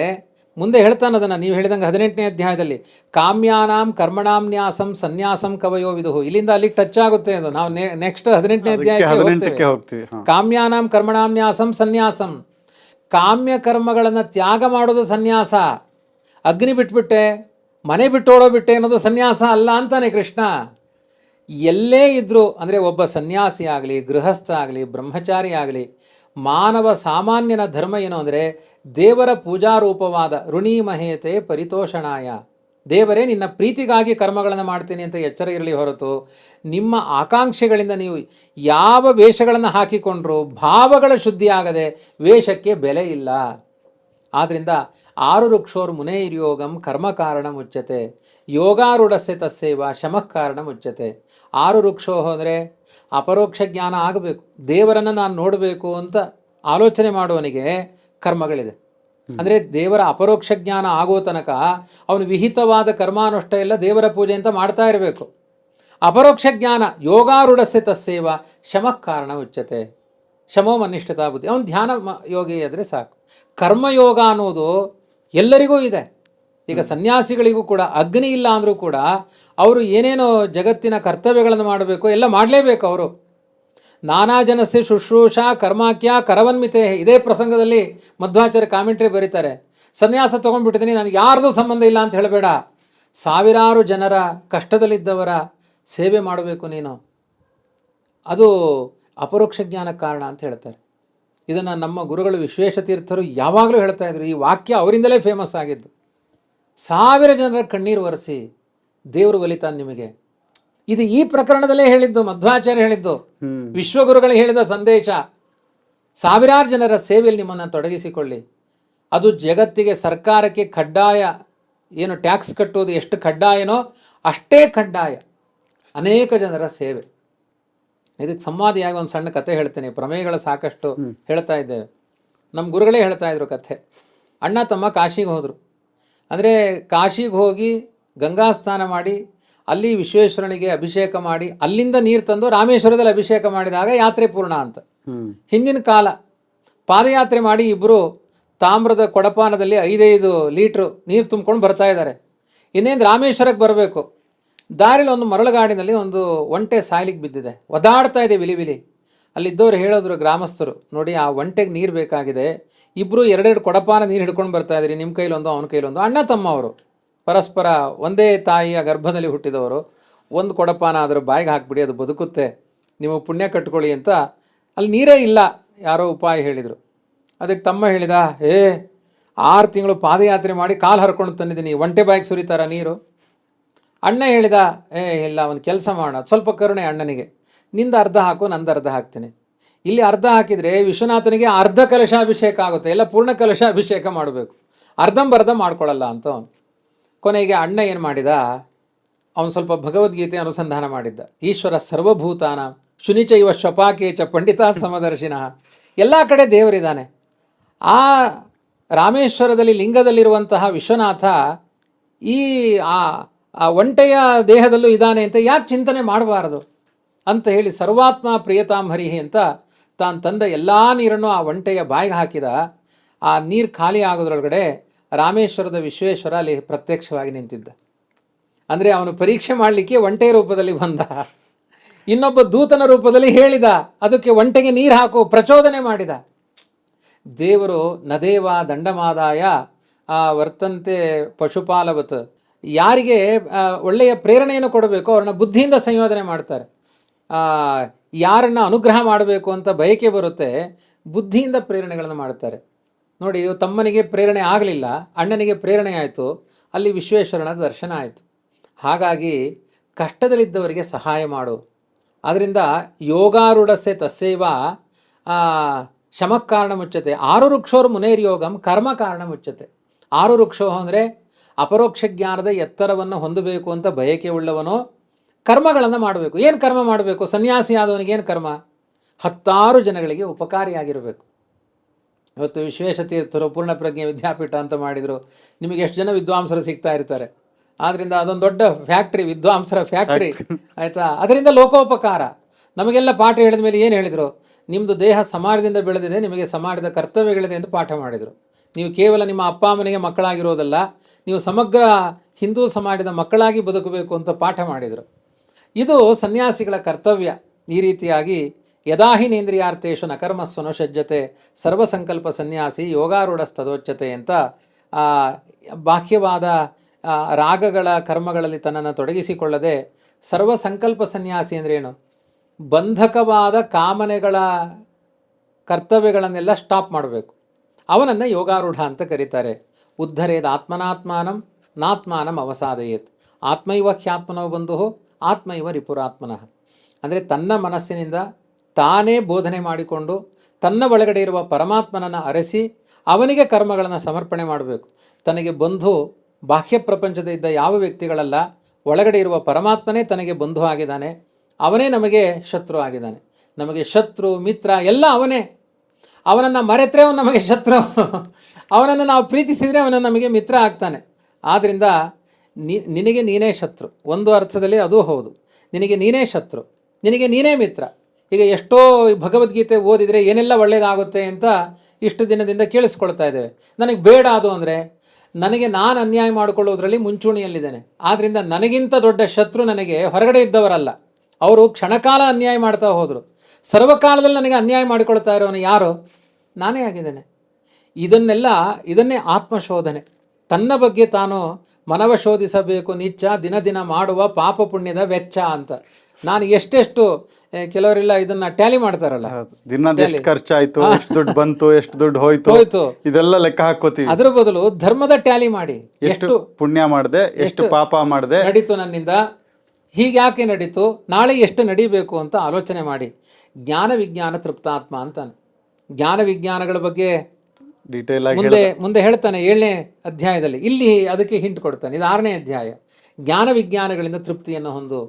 ಮುಂದೆ ಹೇಳ್ತಾನೆ ಅದನ್ನು. ನೀವು ಹೇಳಿದಂಗೆ 18ನೇ ಅಧ್ಯಾಯದಲ್ಲಿ ಕಾಮ್ಯಾನಾಂ ಕರ್ಮಣಾಂ ನ್ಯಾಸಂ ಸನ್ಯಾಸಂ ಕವಯೋ ವಿದುಹು. ಇಲ್ಲಿಂದ ಅಲ್ಲಿಗೆ ಟಚ್ ಆಗುತ್ತೆ ಅದು. ನಾವು ನೆಕ್ಸ್ಟ್ 18ನೇ ಅಧ್ಯಾಯಕ್ಕೆ ಹೋಗ್ತೀವಿ. ಕಾಮ್ಯಾನಾಂ ಕರ್ಮಣಾಂ ನ್ಯಾಸಂ ಸನ್ಯಾಸಂ. ಕಾಮ್ಯ ಕರ್ಮಗಳನ್ನು ತ್ಯಾಗ ಮಾಡೋದು ಸನ್ಯಾಸ. ಅಗ್ನಿ ಬಿಟ್ಬಿಟ್ಟೆ, ಮನೆ ಬಿಟ್ಟೋಡೋ ಬಿಟ್ಟೆ ಅನ್ನೋದು ಸನ್ಯಾಸ ಅಲ್ಲ ಅಂತಾನೆ ಕೃಷ್ಣ. ಎಲ್ಲೇ ಇದ್ದರೂ ಅಂದರೆ ಒಬ್ಬ ಸನ್ಯಾಸಿ ಆಗಲಿ, ಗೃಹಸ್ಥ ಆಗಲಿ, ಬ್ರಹ್ಮಚಾರಿ ಆಗಲಿ, ಮಾನವ ಸಾಮಾನ್ಯನ ಧರ್ಮ ಏನು ಅಂದರೆ ದೇವರ ಪೂಜಾರೂಪವಾದ ಋಣಿ ಮಹೇತೆ ಪರಿತೋಷಣಾಯ. ದೇವರೇ ನಿನ್ನ ಪ್ರೀತಿಗಾಗಿ ಕರ್ಮಗಳನ್ನು ಮಾಡ್ತೀನಿ ಅಂತ ಎಚ್ಚರ ಇರಲಿ ಹೊರತು ನಿಮ್ಮ ಆಕಾಂಕ್ಷೆಗಳಿಂದ ನೀವು ಯಾವ ವೇಷಗಳನ್ನು ಹಾಕಿಕೊಂಡ್ರೂ ಭಾವಗಳ ಶುದ್ಧಿ ಆಗದೆ ವೇಷಕ್ಕೆ ಬೆಲೆ ಇಲ್ಲ. ಆದ್ದರಿಂದ 6 ಋಕ್ಷೋರ್ ಮುನೇರ್ಯೋಗಂ ಕರ್ಮ ಕಾರಣ ಮುಚ್ಚತೆ ಯೋಗಾರೂಢಸ್ಯ ತಸ್ಸೇವ ಶಮಃ ಕಾರಣ ಮುಚ್ಚತೆ. 6 ಋಕ್ಷೋ ಅಂದರೆ ಅಪರೋಕ್ಷ ಜ್ಞಾನ ಆಗಬೇಕು. ದೇವರನ್ನು ನಾನು ನೋಡಬೇಕು ಅಂತ ಆಲೋಚನೆ ಮಾಡುವವನಿಗೆ ಕರ್ಮಗಳಿದೆ. ಅಂದರೆ ದೇವರ ಅಪರೋಕ್ಷ ಜ್ಞಾನ ಆಗೋ ತನಕ ಅವನು ವಿಹಿತವಾದ ಕರ್ಮಾನುಷ್ಠ ಎಲ್ಲ ದೇವರ ಪೂಜೆ ಅಂತ ಮಾಡ್ತಾ ಇರಬೇಕು. ಅಪರೋಕ್ಷ ಜ್ಞಾನ ಯೋಗಾರೂಢಸ್ಯ ತಸ್ಸೇವ ಶಮಃ ಕಾರಣ ಉಚ್ಯತೆ. ಶಮೋ ಮನಿಷ್ಠತಾ ಬುದ್ಧಿ. ಅವನು ಧ್ಯಾನ ಯೋಗಿ ಆದರೆ ಸಾಕು. ಕರ್ಮಯೋಗ ಅನ್ನೋದು ಎಲ್ಲರಿಗೂ ಇದೆ. ಈಗ ಸನ್ಯಾಸಿಗಳಿಗೂ ಕೂಡ ಅಗ್ನಿ ಇಲ್ಲ ಅಂದರೂ ಕೂಡ ಅವರು ಏನೇನೋ ಜಗತ್ತಿನ ಕರ್ತವ್ಯಗಳನ್ನು ಮಾಡಬೇಕು, ಎಲ್ಲ ಮಾಡಲೇಬೇಕು ಅವರು. ನಾನಾ ಜನಸ್ಯ ಶುಶ್ರೂಷಾ ಕರ್ಮಾಕ್ಯ ಕರವನ್ಮಿತೆ. ಇದೇ ಪ್ರಸಂಗದಲ್ಲಿ ಮಧ್ವಾಚಾರ್ಯ ಕಾಮೆಂಟ್ರಿ ಬರೀತಾರೆ. ಸನ್ಯಾಸ ತೊಗೊಂಡ್ಬಿಟ್ಟಿದ್ದೀನಿ, ನನಗೆ ಯಾರ್ದು ಸಂಬಂಧ ಇಲ್ಲ ಅಂತ ಹೇಳಬೇಡ. ಸಾವಿರಾರು ಜನರ ಕಷ್ಟದಲ್ಲಿದ್ದವರ ಸೇವೆ ಮಾಡಬೇಕು ನೀನು. ಅದು ಅಪರೋಕ್ಷ ಜ್ಞಾನಕ್ಕೆ ಕಾರಣ ಅಂತ ಹೇಳ್ತಾರೆ. ಇದನ್ನು ನಮ್ಮ ಗುರುಗಳು ವಿಶ್ವೇಶತೀರ್ಥರು ಯಾವಾಗಲೂ ಹೇಳ್ತಾ ಇದ್ರು. ಈ ವಾಕ್ಯ ಅವರಿಂದಲೇ ಫೇಮಸ್ ಆಗಿದ್ದು. 1000 ಜನರ ಕಣ್ಣೀರು ಒರೆಸಿ ದೇವರು ಒಲಿತಾನೆ ನಿಮಗೆ. ಇದು ಈ ಪ್ರಕರಣದಲ್ಲೇ ಹೇಳಿದ್ದು, ಮಧ್ವಾಚಾರ್ಯ ಹೇಳಿದ್ದು, ವಿಶ್ವಗುರುಗಳು ಹೇಳಿದ ಸಂದೇಶ. ಸಾವಿರಾರು ಜನರ ಸೇವೆಯಲ್ಲಿ ನಿಮ್ಮನ್ನು ತೊಡಗಿಸಿಕೊಳ್ಳಿ. ಅದು ಜಗತ್ತಿಗೆ, ಸರ್ಕಾರಕ್ಕೆ ಕಡ್ಡಾಯ. ಏನು ಟ್ಯಾಕ್ಸ್ ಕಟ್ಟುವುದು ಎಷ್ಟು ಕಡ್ಡಾಯನೋ ಅಷ್ಟೇ ಕಡ್ಡಾಯ ಅನೇಕ ಜನರ ಸೇವೆ. ಇದಕ್ಕೆ ಸಂವಾದಿಯಾಗಿ ಒಂದು ಸಣ್ಣ ಕಥೆ ಹೇಳ್ತೇನೆ. ಪ್ರಮೇಯಗಳು ಸಾಕಷ್ಟು ಹೇಳ್ತಾ ಇದ್ದೇವೆ. ನಮ್ಮ ಗುರುಗಳೇ ಹೇಳ್ತಾ ಇದ್ರು ಕಥೆ. ಅಣ್ಣ ತಮ್ಮ ಕಾಶಿಗೆ ಹೋದರು. ಅಂದರೆ ಕಾಶಿಗೆ ಹೋಗಿ ಗಂಗಾ ಸ್ನಾನ ಮಾಡಿ ಅಲ್ಲಿ ವಿಶ್ವೇಶ್ವರನಿಗೆ ಅಭಿಷೇಕ ಮಾಡಿ ಅಲ್ಲಿಂದ ನೀರು ತಂದು ರಾಮೇಶ್ವರದಲ್ಲಿ ಅಭಿಷೇಕ ಮಾಡಿದಾಗ ಯಾತ್ರೆ ಪೂರ್ಣ ಅಂತ. ಹಿಂದಿನ ಕಾಲ ಪಾದಯಾತ್ರೆ ಮಾಡಿ ಇಬ್ಬರು ತಾಮ್ರದ ಕೊಡಪಾನದಲ್ಲಿ 5-5 ಲೀಟ್ರು ನೀರು ತುಂಬ್ಕೊಂಡು ಬರ್ತಾ ಇದ್ದಾರೆ. ಇನ್ನೇನು ರಾಮೇಶ್ವರಕ್ಕೆ ಬರಬೇಕು. ದಾರಿಲಿ ಒಂದು ಮರಳುಗಾಡಿನಲ್ಲಿ ಒಂದು ಒಂಟೆ ಸಾಯ್ಲಿಕ್ಕೆ ಬಿದ್ದಿದೆ, ಒದಾಡ್ತಾ ಇದೆ ವಿಲಿ ವಿಲಿ. ಅಲ್ಲಿದ್ದವ್ರು ಹೇಳಿದ್ರು ಗ್ರಾಮಸ್ಥರು, ನೋಡಿ ಆ ಒಂಟೆಗೆ ನೀರು ಬೇಕಾಗಿದೆ, ಇಬ್ಬರು 2 ಕೊಡಪಾನ ನೀರು ಹಿಡ್ಕೊಂಡು ಬರ್ತಾ ಇದ್ರಿ, ನಿಮ್ಮ ಕೈಲೊಂದು ಅವನ ಕೈಲೊಂದು. ಅಣ್ಣ ತಮ್ಮ ಅವರು ಪರಸ್ಪರ ಒಂದೇ ತಾಯಿಯ ಗರ್ಭದಲ್ಲಿ ಹುಟ್ಟಿದವರು. ಒಂದು ಕೊಡಪಾನ ಅದರ ಬಾಯಿಗೆ ಹಾಕಿಬಿಡಿ, ಅದು ಬದುಕುತ್ತೆ, ನೀವು ಪುಣ್ಯ ಕಟ್ಕೊಳ್ಳಿ ಅಂತ. ಅಲ್ಲಿ ನೀರೇ ಇಲ್ಲ, ಯಾರೋ ಉಪಾಯ ಹೇಳಿದರು. ಅದಕ್ಕೆ ತಮ್ಮ ಹೇಳಿದ, 6 ತಿಂಗಳು ಪಾದಯಾತ್ರೆ ಮಾಡಿ ಕಾಲು ಹರ್ಕೊಂಡು ತಂದಿದ್ದೀನಿ, ಒಂಟೆ ಬಾಯಿಗೆ ಸುರಿತಾರ ನೀರು? ಅಣ್ಣ ಹೇಳಿದ, ಇಲ್ಲ, ಒಂದು ಕೆಲಸ ಮಾಡೋಣ, ಸ್ವಲ್ಪ ಕರುಣೆ ಅಣ್ಣನಿಗೆ, ನಿಂದು ಅರ್ಧ ಹಾಕು, ನಂದು ಅರ್ಧ ಹಾಕ್ತೀನಿ. ಇಲ್ಲಿ ಅರ್ಧ ಹಾಕಿದರೆ ವಿಶ್ವನಾಥನಿಗೆ ಅರ್ಧ ಕಲಶಾಭಿಷೇಕ ಆಗುತ್ತೆ, ಎಲ್ಲ ಪೂರ್ಣ ಕಲಶಾಭಿಷೇಕ ಮಾಡಬೇಕು, ಅರ್ಧಂಬರ್ಧ ಮಾಡ್ಕೊಳ್ಳಲ್ಲ ಅಂತ ಅವನು. ಕೊನೆಗೆ ಅಣ್ಣ ಏನು ಮಾಡಿದ, ಅವನು ಸ್ವಲ್ಪ ಭಗವದ್ಗೀತೆ ಅನುಸಂಧಾನ ಮಾಡಿದ್ದ. ಈಶ್ವರ ಸರ್ವಭೂತಾನ ಶುನಿಚೈವ ಶ್ವಪಾಕೇಚ ಪಂಡಿತ ಸಮದರ್ಶಿನ. ಎಲ್ಲ ಕಡೆ ದೇವರಿದ್ದಾನೆ. ಆ ರಾಮೇಶ್ವರದಲ್ಲಿ ಲಿಂಗದಲ್ಲಿರುವಂತಹ ವಿಶ್ವನಾಥ ಈ ಆ ಆ ಒಂಟೆಯ ದೇಹದಲ್ಲೂ ಇದ್ದಾನೆ ಅಂತ ಯಾಕೆ ಚಿಂತನೆ ಮಾಡಬಾರದು ಅಂತ ಹೇಳಿ ಸರ್ವಾತ್ಮ ಪ್ರಿಯತಾಂ ಹರಿಹಿ ಅಂತ ತಾನು ತಂದ ಎಲ್ಲ ನೀರನ್ನು ಆ ಒಂಟೆಯ ಬಾಯಿಗೆ ಹಾಕಿದ. ಆ ನೀರು ಖಾಲಿ ಆಗೋದ್ರೊಳಗಡೆ ರಾಮೇಶ್ವರದ ವಿಶ್ವೇಶ್ವರ ಅಲ್ಲಿ ಪ್ರತ್ಯಕ್ಷವಾಗಿ ನಿಂತಿದ್ದ. ಅಂದರೆ ಅವನು ಪರೀಕ್ಷೆ ಮಾಡಲಿಕ್ಕೆ ಒಂಟೆಯ ರೂಪದಲ್ಲಿ ಬಂದ, ಇನ್ನೊಬ್ಬ ದೂತನ ರೂಪದಲ್ಲಿ ಹೇಳಿದ, ಅದಕ್ಕೆ ಒಂಟೆಗೆ ನೀರು ಹಾಕು ಪ್ರಚೋದನೆ ಮಾಡಿದ. ದೇವರು ನದೇವ ದಂಡಮಾದಾಯ ವರ್ತಂತೆ ಪಶುಪಾಲವತ್, ಯಾರಿಗೆ ಒಳ್ಳೆಯ ಪ್ರೇರಣೆಯನ್ನು ಕೊಡಬೇಕು ಅವ್ರನ್ನ ಬುದ್ಧಿಯಿಂದ ಸಂಯೋಜನೆ ಮಾಡ್ತಾರೆ. ಯಾರನ್ನು ಅನುಗ್ರಹ ಮಾಡಬೇಕು ಅಂತ ಬಯಕೆ ಬರುತ್ತೆ, ಬುದ್ಧಿಯಿಂದ ಪ್ರೇರಣೆಗಳನ್ನು ಮಾಡ್ತಾರೆ. ನೋಡಿ, ತಮ್ಮನಿಗೆ ಪ್ರೇರಣೆ ಆಗಲಿಲ್ಲ, ಅಣ್ಣನಿಗೆ ಪ್ರೇರಣೆ ಆಯಿತು, ಅಲ್ಲಿ ವಿಶ್ವೇಶ್ವರನ ದರ್ಶನ ಆಯಿತು. ಹಾಗಾಗಿ ಕಷ್ಟದಲ್ಲಿದ್ದವರಿಗೆ ಸಹಾಯ ಮಾಡು. ಆದ್ದರಿಂದ ಯೋಗಾರೂಢಸ್ಯ ತಸ್ಸೈವ ಶಮಃಕಾರಣ ಮುಚ್ಚತೆ. ಆರು ವೃಕ್ಷೋರು ಮುನೇರ್ಯೋಗಂ ಕರ್ಮ ಕಾರಣ ಮುಚ್ಚತೆ. ಆರು ವೃಕ್ಷೋ ಅಂದರೆ ಅಪರೋಕ್ಷ ಜ್ಞಾನದ ಎತ್ತರವನ್ನು ಹೊಂದಬೇಕು ಅಂತ ಬಯಕೆ ಉಳ್ಳವನು ಕರ್ಮಗಳನ್ನು ಮಾಡಬೇಕು. ಏನು ಕರ್ಮ ಮಾಡಬೇಕು? ಸನ್ಯಾಸಿ ಆದವನಿಗೆ ಏನು ಕರ್ಮ? 10 ಜನಗಳಿಗೆ ಉಪಕಾರಿಯಾಗಿರಬೇಕು. ಇವತ್ತು ವಿಶ್ವೇಶತೀರ್ಥರು ಪೂರ್ಣಪ್ರಜ್ಞೆ ವಿದ್ಯಾಪೀಠ ಅಂತ ಮಾಡಿದರು. ನಿಮಗೆ ಎಷ್ಟು ಜನ ವಿದ್ವಾಂಸರು ಸಿಗ್ತಾ ಇರ್ತಾರೆ. ಆದ್ದರಿಂದ ಅದೊಂದು ದೊಡ್ಡ ಫ್ಯಾಕ್ಟ್ರಿ, ವಿದ್ವಾಂಸರ ಫ್ಯಾಕ್ಟ್ರಿ ಆಯಿತಾ. ಅದರಿಂದ ಲೋಕೋಪಕಾರ. ನಮಗೆಲ್ಲ ಪಾಠ ಹೇಳಿದ ಮೇಲೆ ಏನು ಹೇಳಿದರು? ನಿಮ್ಮದು ದೇಹ ಸಮಾಜದಿಂದ ಬೆಳೆದಿದೆ, ನಿಮಗೆ ಸಮಾಜದ ಕರ್ತವ್ಯಗಳಿದೆ ಎಂದು ಪಾಠ ಮಾಡಿದರು. ನೀವು ಕೇವಲ ನಿಮ್ಮ ಅಪ್ಪ ಅಮ್ಮನಿಗೆ ಮಕ್ಕಳಾಗಿರೋದಲ್ಲ, ನೀವು ಸಮಗ್ರ ಹಿಂದೂ ಸಮಾಜದ ಮಕ್ಕಳಾಗಿ ಬದುಕಬೇಕು ಅಂತ ಪಾಠ ಮಾಡಿದರು. ಇದು ಸನ್ಯಾಸಿಗಳ ಕರ್ತವ್ಯ. ಈ ರೀತಿಯಾಗಿ ಯದಾಹಿನೇಂದ್ರಿಯಾರ್ಥೇಶು ನಕರ್ಮಸ್ವನುಷಜ್ಜತೆ ಸರ್ವಸಂಕಲ್ಪ ಸನ್ಯಾಸಿ ಯೋಗಾರೂಢಸ್ತದೋಚ್ಯತೆ ಅಂತ ಬಾಹ್ಯವಾದ ರಾಗಗಳ ಕರ್ಮಗಳಲ್ಲಿ ತನ್ನನ್ನು ತೊಡಗಿಸಿಕೊಳ್ಳದೆ ಸರ್ವಸಂಕಲ್ಪ ಸನ್ಯಾಸಿ ಅಂದ್ರೇನು? ಬಂಧಕವಾದ ಕಾಮನೆಗಳ ಕರ್ತವ್ಯಗಳನ್ನೆಲ್ಲ ಸ್ಟಾಪ್ ಮಾಡಬೇಕು. ಅವನನ್ನು ಯೋಗಾರೂಢ ಅಂತ ಕರೀತಾರೆ. ಉದ್ಧರೇದ ಆತ್ಮನಾತ್ಮಾನಂ ನಾತ್ಮಾನಂ ಅವಸಾದಯೇತ್. ಆತ್ಮೈವ ಹ್ಯಾತ್ಮನೋ ಬಂಧು ಆತ್ಮೈವ ರಿಪುರಾತ್ಮನಃ. ಅಂದರೆ ತನ್ನ ಮನಸ್ಸಿನಿಂದ ತಾನೇ ಬೋಧನೆ ಮಾಡಿಕೊಂಡು ತನ್ನ ಒಳಗಡೆ ಇರುವ ಪರಮಾತ್ಮನನ್ನು ಅರಸಿ ಅವನಿಗೆ ಕರ್ಮಗಳನ್ನು ಸಮರ್ಪಣೆ ಮಾಡಬೇಕು. ತನಗೆ ಬಂಧು ಬಾಹ್ಯ ಪ್ರಪಂಚದ ಇದ್ದ ಯಾವ ವ್ಯಕ್ತಿಗಳಲ್ಲ, ಒಳಗಡೆ ಇರುವ ಪರಮಾತ್ಮನೇ ತನಗೆ ಬಂಧು ಆಗಿದ್ದಾನೆ. ಅವನೇ ನಮಗೆ ಶತ್ರು ಆಗಿದ್ದಾನೆ. ನಮಗೆ ಶತ್ರು ಮಿತ್ರ ಎಲ್ಲ ಅವನೇ. ಅವನನ್ನು ಮರೆತರೆ ಅವನು ನಮಗೆ ಶತ್ರು, ಅವನನ್ನು ನಾವು ಪ್ರೀತಿಸಿದರೆ ಅವನು ನಮಗೆ ಮಿತ್ರ ಆಗ್ತಾನೆ. ಆದ್ದರಿಂದ ನಿನಗೆ ನೀನೇ ಶತ್ರು, ಒಂದು ಅರ್ಥದಲ್ಲಿ ಅದು ಹೌದು. ನಿನಗೆ ನೀನೇ ಶತ್ರು, ನಿನಗೆ ನೀನೇ ಮಿತ್ರ. ಈಗ ಎಷ್ಟೋ ಭಗವದ್ಗೀತೆ ಓದಿದರೆ ಏನೆಲ್ಲ ಒಳ್ಳೆಯದಾಗುತ್ತೆ ಅಂತ ಇಷ್ಟು ದಿನದಿಂದ ಕೇಳಿಸ್ಕೊಳ್ತಾ ಇದ್ದೇವೆ. ನನಗೆ ಬೇಡ ಅದು ಅಂದರೆ ನನಗೆ ನಾನು ಅನ್ಯಾಯ ಮಾಡಿಕೊಳ್ಳೋದ್ರಲ್ಲಿ ಮುಂಚೂಣಿಯಲ್ಲಿದ್ದೇನೆ. ಆದ್ದರಿಂದ ನನಗಿಂತ ದೊಡ್ಡ ಶತ್ರು ನನಗೆ ಹೊರಗಡೆ ಇದ್ದವರಲ್ಲ, ಅವರು ಕ್ಷಣಕಾಲ ಅನ್ಯಾಯ ಮಾಡ್ತಾ ಹೋದರು. ಸರ್ವಕಾಲದಲ್ಲಿ ನನಗೆ ಅನ್ಯಾಯ ಮಾಡಿಕೊಳ್ತಾ ಇರೋನು ಯಾರು? ನಾನೇ ಆಗಿದ್ದೇನೆ. ಇದನ್ನೇ ಆತ್ಮಶೋಧನೆ. ತನ್ನ ಬಗ್ಗೆ ತಾನು ಮನವ ಶೋಧಿಸಬೇಕು ನಿಚ್ಚ ದಿನ ದಿನ ಮಾಡುವ ಪಾಪ ಪುಣ್ಯದ ವೆಚ್ಚ ಅಂತ. ನಾನು ಎಷ್ಟೆಷ್ಟು, ಕೆಲವರೆಲ್ಲ ಇದನ್ನ ಟ್ಯಾಲಿ ಮಾಡ್ತಾರಲ್ಲ, ದಿನ ಎಷ್ಟು ಖರ್ಚಾಯ್ತು, ಎಷ್ಟು ದುಡ್ಡು ಬಂತು, ಎಷ್ಟು ದುಡ್ಡು ಹೋಯ್ತು, ಇದೆಲ್ಲ ಲೆಕ್ಕ ಹಾಕೋತೀವಿ. ಅದ್ರ ಬದಲು ಧರ್ಮದ ಟ್ಯಾಲಿ ಮಾಡಿ, ಎಷ್ಟು ಪುಣ್ಯ ಮಾಡಿದೆ, ಎಷ್ಟು ಪಾಪ ಮಾಡಿದೆ, ನಡೀತು ನನ್ನಿಂದ, ಹೀಗ್ಯಾಕೆ ನಡೀತು, ನಾಳೆ ಎಷ್ಟು ನಡಿಬೇಕು ಅಂತ ಆಲೋಚನೆ ಮಾಡಿ. ಜ್ಞಾನ ವಿಜ್ಞಾನ ತೃಪ್ತಾತ್ಮ ಅಂತಾನೆ. ಜ್ಞಾನ ವಿಜ್ಞಾನಗಳ ಬಗ್ಗೆ ಡೀಟೇಲ್ ಆಗಿ ಮುಂದೆ ಹೇಳ್ತಾನೆ 7ನೇ ಅಧ್ಯಾಯದಲ್ಲಿ. ಇಲ್ಲಿ ಅದಕ್ಕೆ ಹಿಂಟ್ ಕೊಡ್ತಾನೆ. ಇದು 6ನೇ ಅಧ್ಯಾಯ. ಜ್ಞಾನ ವಿಜ್ಞಾನಗಳಿಂದ ತೃಪ್ತಿಯನ್ನು ಹೊಂದು.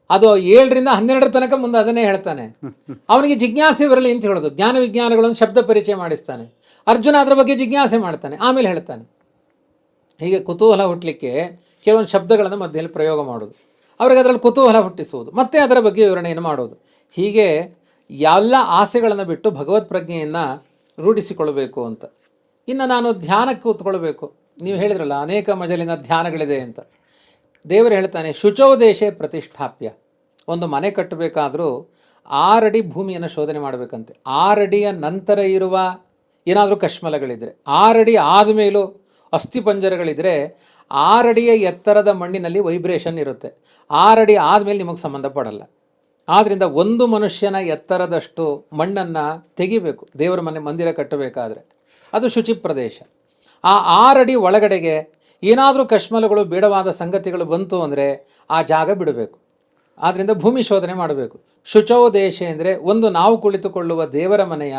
ಅದು 7ರಿಂದ 12 ತನಕ ಮುಂದೆ ಅದನ್ನೇ ಹೇಳ್ತಾನೆ. ಅವನಿಗೆ ಜಿಜ್ಞಾಸೆ ಬರಲಿ ಅಂತ ಹೇಳೋದು. ಜ್ಞಾನ ವಿಜ್ಞಾನಗಳನ್ನು ಶಬ್ದ ಪರಿಚಯ ಮಾಡಿಸ್ತಾನೆ. ಅರ್ಜುನ ಅದರ ಬಗ್ಗೆ ಜಿಜ್ಞಾಸೆ ಮಾಡ್ತಾನೆ, ಆಮೇಲೆ ಹೇಳ್ತಾನೆ. ಹೀಗೆ ಕುತೂಹಲ ಹುಟ್ಟಲಿಕ್ಕೆ ಕೆಲವೊಂದು ಶಬ್ದಗಳನ್ನು ಮಧ್ಯದಲ್ಲಿ ಪ್ರಯೋಗ ಮಾಡೋದು, ಅವ್ರಿಗೆ ಅದರಲ್ಲಿ ಕುತೂಹಲ ಹುಟ್ಟಿಸುವುದು, ಮತ್ತೆ ಅದರ ಬಗ್ಗೆ ವಿವರಣೆಯನ್ನು ಮಾಡೋದು. ಹೀಗೆ ಎಲ್ಲ ಆಸೆಗಳನ್ನು ಬಿಟ್ಟು ಭಗವತ್ ಪ್ರಜ್ಞೆಯನ್ನು ರೂಢಿಸಿಕೊಳ್ಬೇಕು ಅಂತ. ಇನ್ನು ನಾನು ಧ್ಯಾನಕ್ಕೆ ಕೂತ್ಕೊಳ್ಬೇಕು. ನೀವು ಹೇಳಿದ್ರಲ್ಲ ಅನೇಕ ಮಜಲಿನ ಧ್ಯಾನಗಳಿದೆ ಅಂತ. ದೇವರು ಹೇಳ್ತಾನೆ, ಶುಚೌ ದೇಶೇ ಪ್ರತಿಷ್ಠಾಪ್ಯ. ಒಂದು ಮನೆ ಕಟ್ಟಬೇಕಾದ್ರೂ 6 ಅಡಿ ಭೂಮಿಯನ್ನು ಶೋಧನೆ ಮಾಡಬೇಕಂತೆ. 6 ಅಡಿಯ ನಂತರ ಇರುವ ಏನಾದರೂ ಕಶ್ಮಲಗಳಿದ್ರೆ, 6 ಅಡಿ ಆದಮೇಲೂ ಅಸ್ಥಿಪಂಜರಗಳಿದ್ರೆ, 6 ಅಡಿಯ ಎತ್ತರದ ಮಣ್ಣಿನಲ್ಲಿ ವೈಬ್ರೇಷನ್ ಇರುತ್ತೆ. 6 ಅಡಿ ಆದಮೇಲೆ ನಿಮಗೆ ಸಂಬಂಧಪಡಲ್ಲ. ಆದ್ದರಿಂದ ಒಂದು ಮನುಷ್ಯನ ಎತ್ತರದಷ್ಟು ಮಣ್ಣನ್ನು ತೆಗಿಬೇಕು ದೇವರ ಮಂದಿರ ಕಟ್ಟಬೇಕಾದ್ರೆ. ಅದು ಶುಚಿ ಪ್ರದೇಶ. ಆ 6 ಅಡಿ ಒಳಗಡೆಗೆ ಏನಾದರೂ ಕಶ್ಮಲಗಳು ಬೇಡವಾದ ಸಂಗತಿಗಳು ಬಂತು ಅಂದರೆ ಆ ಜಾಗ ಬಿಡಬೇಕು. ಆದ್ದರಿಂದ ಭೂಮಿ ಶೋಧನೆ ಮಾಡಬೇಕು. ಶುಚೌ ದೇಶ ಅಂದರೆ ಒಂದು ನಾವು ಕುಳಿತುಕೊಳ್ಳುವ ದೇವರ ಮನೆಯ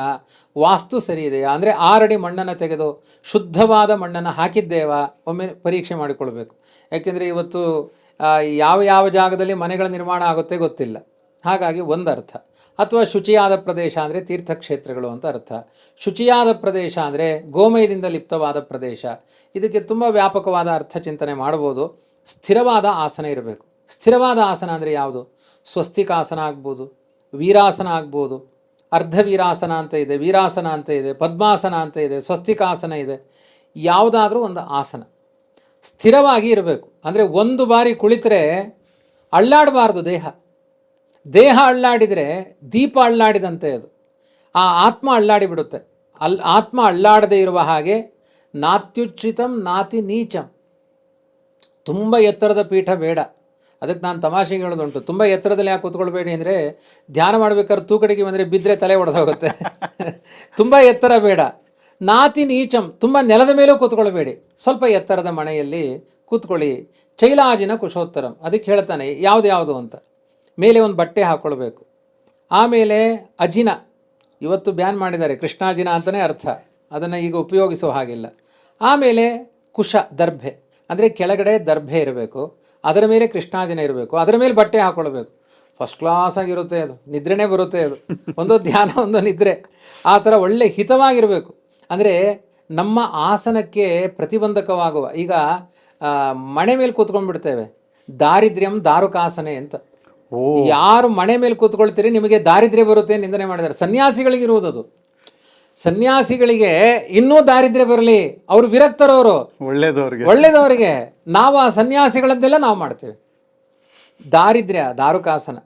ವಾಸ್ತು ಸರಿ ಇದೆಯಾ ಅಂದರೆ 6 ಅಡಿ ಮಣ್ಣನ್ನು ತೆಗೆದು ಶುದ್ಧವಾದ ಮಣ್ಣನ್ನು ಹಾಕಿದ್ದೇವಾ ಒಮ್ಮೆ ಪರೀಕ್ಷೆ ಮಾಡಿಕೊಳ್ಬೇಕು. ಯಾಕೆಂದರೆ ಇವತ್ತು ಯಾವ ಜಾಗದಲ್ಲಿ ಮನೆಗಳ ನಿರ್ಮಾಣ ಆಗುತ್ತೆ ಗೊತ್ತಿಲ್ಲ. ಹಾಗಾಗಿ ಒಂದು ಅರ್ಥ. ಅಥವಾ ಶುಚಿಯಾದ ಪ್ರದೇಶ ಅಂದರೆ ತೀರ್ಥಕ್ಷೇತ್ರಗಳು ಅಂತ ಅರ್ಥ. ಶುಚಿಯಾದ ಪ್ರದೇಶ ಅಂದರೆ ಗೋಮಯದಿಂದ ಲಿಪ್ತವಾದ ಪ್ರದೇಶ. ಇದಕ್ಕೆ ತುಂಬ ವ್ಯಾಪಕವಾದ ಅರ್ಥ ಚಿಂತನೆ ಮಾಡ್ಬೋದು. ಸ್ಥಿರವಾದ ಆಸನ ಇರಬೇಕು. ಸ್ಥಿರವಾದ ಆಸನ ಅಂದರೆ ಯಾವುದು? ಸ್ವಸ್ತಿಕಾಸನ ಆಗ್ಬೋದು, ವೀರಾಸನ ಆಗ್ಬೋದು, ಅರ್ಧ ವೀರಾಸನ ಅಂತ ಇದೆ, ವೀರಾಸನ ಅಂತ ಇದೆ, ಪದ್ಮಾಸನ ಅಂತ ಇದೆ, ಸ್ವಸ್ತಿಕಾಸನ ಇದೆ. ಯಾವುದಾದ್ರೂ ಒಂದು ಆಸನ ಸ್ಥಿರವಾಗಿ ಇರಬೇಕು. ಅಂದರೆ ಒಂದು ಬಾರಿ ಕುಳಿತರೆ ಅಳ್ಳಾಡಬಾರ್ದು ದೇಹ. ದೇಹ ಅಳ್ಳಾಡಿದರೆ ದೀಪ ಅಳ್ಳಾಡಿದಂತೆ ಅದು. ಆ ಆತ್ಮ ಅಳ್ಳಾಡಿಬಿಡುತ್ತೆ. ಆತ್ಮ ಅಳ್ಳಾಡದೇ ಇರುವ ಹಾಗೆ ನಾತ್ಯುಚ್ಛಿತಂ ನಾತಿ ನೀಚಂ. ತುಂಬ ಎತ್ತರದ ಪೀಠ ಬೇಡ. ಅದಕ್ಕೆ ನಾನು ತಮಾಷೆಗೆ ಹೇಳೋದುಂಟು, ತುಂಬ ಎತ್ತರದಲ್ಲಿ ಯಾಕೆ ಕೂತ್ಕೊಳ್ಬೇಡಿ ಅಂದರೆ ಧ್ಯಾನ ಮಾಡ್ಬೇಕಾದ್ರೆ ತೂಕಡಿಗೆ ಬಂದರೆ ಬಿದ್ದರೆ ತಲೆ ಒಡೆದೋಗುತ್ತೆ. ತುಂಬ ಎತ್ತರ ಬೇಡ. ನಾತಿ ನೀಚಂ, ತುಂಬ ನೆಲದ ಮೇಲೂ ಕೂತ್ಕೊಳ್ಬೇಡಿ. ಸ್ವಲ್ಪ ಎತ್ತರದ ಮನೆಯಲ್ಲಿ ಕೂತ್ಕೊಳ್ಳಿ. ಚೈಲಾಜಿನ ಕುಶೋತ್ತರಂ, ಅದಕ್ಕೆ ಹೇಳ್ತಾನೆ ಯಾವುದು ಅಂತ. ಮೇಲೆ ಒಂದು ಬಟ್ಟೆ ಹಾಕ್ಕೊಳ್ಬೇಕು. ಆಮೇಲೆ ಅಜಿನ, ಇವತ್ತು ಬ್ಯಾನ್ ಮಾಡಿದ್ದಾರೆ, ಕೃಷ್ಣಾಜಿನ ಅಂತಲೇ ಅರ್ಥ, ಅದನ್ನು ಈಗ ಉಪಯೋಗಿಸೋ ಹಾಗಿಲ್ಲ. ಆಮೇಲೆ ಕುಶ, ದರ್ಭೆ, ಅಂದರೆ ಕೆಳಗಡೆ ದರ್ಭೆ ಇರಬೇಕು, ಅದರ ಮೇಲೆ ಕೃಷ್ಣಾಜಿನ ಇರಬೇಕು, ಅದರ ಮೇಲೆ ಬಟ್ಟೆ ಹಾಕ್ಕೊಳ್ಬೇಕು. ಫಸ್ಟ್ ಕ್ಲಾಸಾಗಿರುತ್ತೆ ಅದು, ನಿದ್ರೆನೇ ಬರುತ್ತೆ ಅದು. ಒಂದು ಧ್ಯಾನ, ಒಂದು ನಿದ್ರೆ, ಆ ಥರ ಒಳ್ಳೆ ಹಿತವಾಗಿರಬೇಕು. ಅಂದರೆ ನಮ್ಮ ಆಸನಕ್ಕೆ ಪ್ರತಿಬಂಧಕವಾಗುವ, ಈಗ ಮಣೆ ಮೇಲೆ ಕೂತ್ಕೊಂಡ್ಬಿಡ್ತೇವೆ, ದಾರಿದ್ರ್ಯಂ ದಾರುಕಾಸನೆ ಅಂತ. ಯಾರು ಮಣೆ ಮೇಲೆ ಕೂತ್ಕೊಳ್ತೀರಿ ನಿಮಗೆ ದಾರಿದ್ರ್ಯ ಬರುತ್ತೆ ನಿಂದನೆ ಮಾಡಿದ್ದಾರೆ. ಸನ್ಯಾಸಿಗಳಿಗಿರುವುದದು. ಸನ್ಯಾಸಿಗಳಿಗೆ ಇನ್ನೂ ದಾರಿದ್ರ್ಯ ಬರಲಿ, ಅವರು ವಿರಕ್ತರವರು, ಒಳ್ಳೇದವರಿಗೆ. ನಾವು ಆ ಸನ್ಯಾಸಿಗಳದ್ದೆಲ್ಲ ನಾವು ಮಾಡ್ತೇವೆ. ದಾರಿದ್ರ್ಯ ದಾರುಕಾಸನ,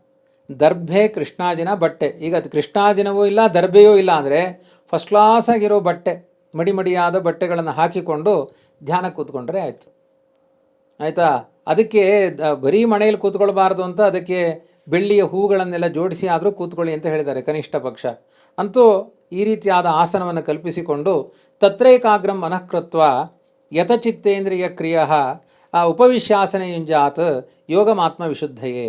ದರ್ಭೆ ಕೃಷ್ಣಾಜಿನ, ಬಟ್ಟೆ. ಈಗ ಅದು ಕೃಷ್ಣಾಜಿನವೂ ಇಲ್ಲ ದರ್ಭೆಯೂ ಇಲ್ಲ ಅಂದರೆ ಫಸ್ಟ್ ಕ್ಲಾಸಾಗಿರೋ ಬಟ್ಟೆ, ಮಡಿಯಾದ ಬಟ್ಟೆಗಳನ್ನು ಹಾಕಿಕೊಂಡು ಧ್ಯಾನ ಕೂತ್ಕೊಂಡ್ರೆ ಆಯಿತು. ಆಯಿತಾ? ಅದಕ್ಕೆ ಬರೀ ಮನೆಯಲ್ಲಿ ಕೂತ್ಕೊಳ್ಬಾರ್ದು ಅಂತ ಅದಕ್ಕೆ ಬೆಳ್ಳಿಯ ಹೂಗಳನ್ನೆಲ್ಲ ಜೋಡಿಸಿ ಆದರೂ ಕೂತ್ಕೊಳ್ಳಿ ಅಂತ ಹೇಳಿದ್ದಾರೆ ಕನಿಷ್ಠ ಪಕ್ಷ. ಅಂತೂ ಈ ರೀತಿಯಾದ ಆಸನವನ್ನು ಕಲ್ಪಿಸಿಕೊಂಡು ತತ್ರೈಕಾಗ್ರಂ ಮನಃಕೃತ್ವ ಯಥಚಿತ್ತೇಂದ್ರಿಯ ಕ್ರಿಯ ಉಪವಿಶ್ಯಾಸನೆ ಯುಂಜಾತ್ ಯೋಗಮಾತ್ಮ ವಿಶುದ್ಧಯೇ.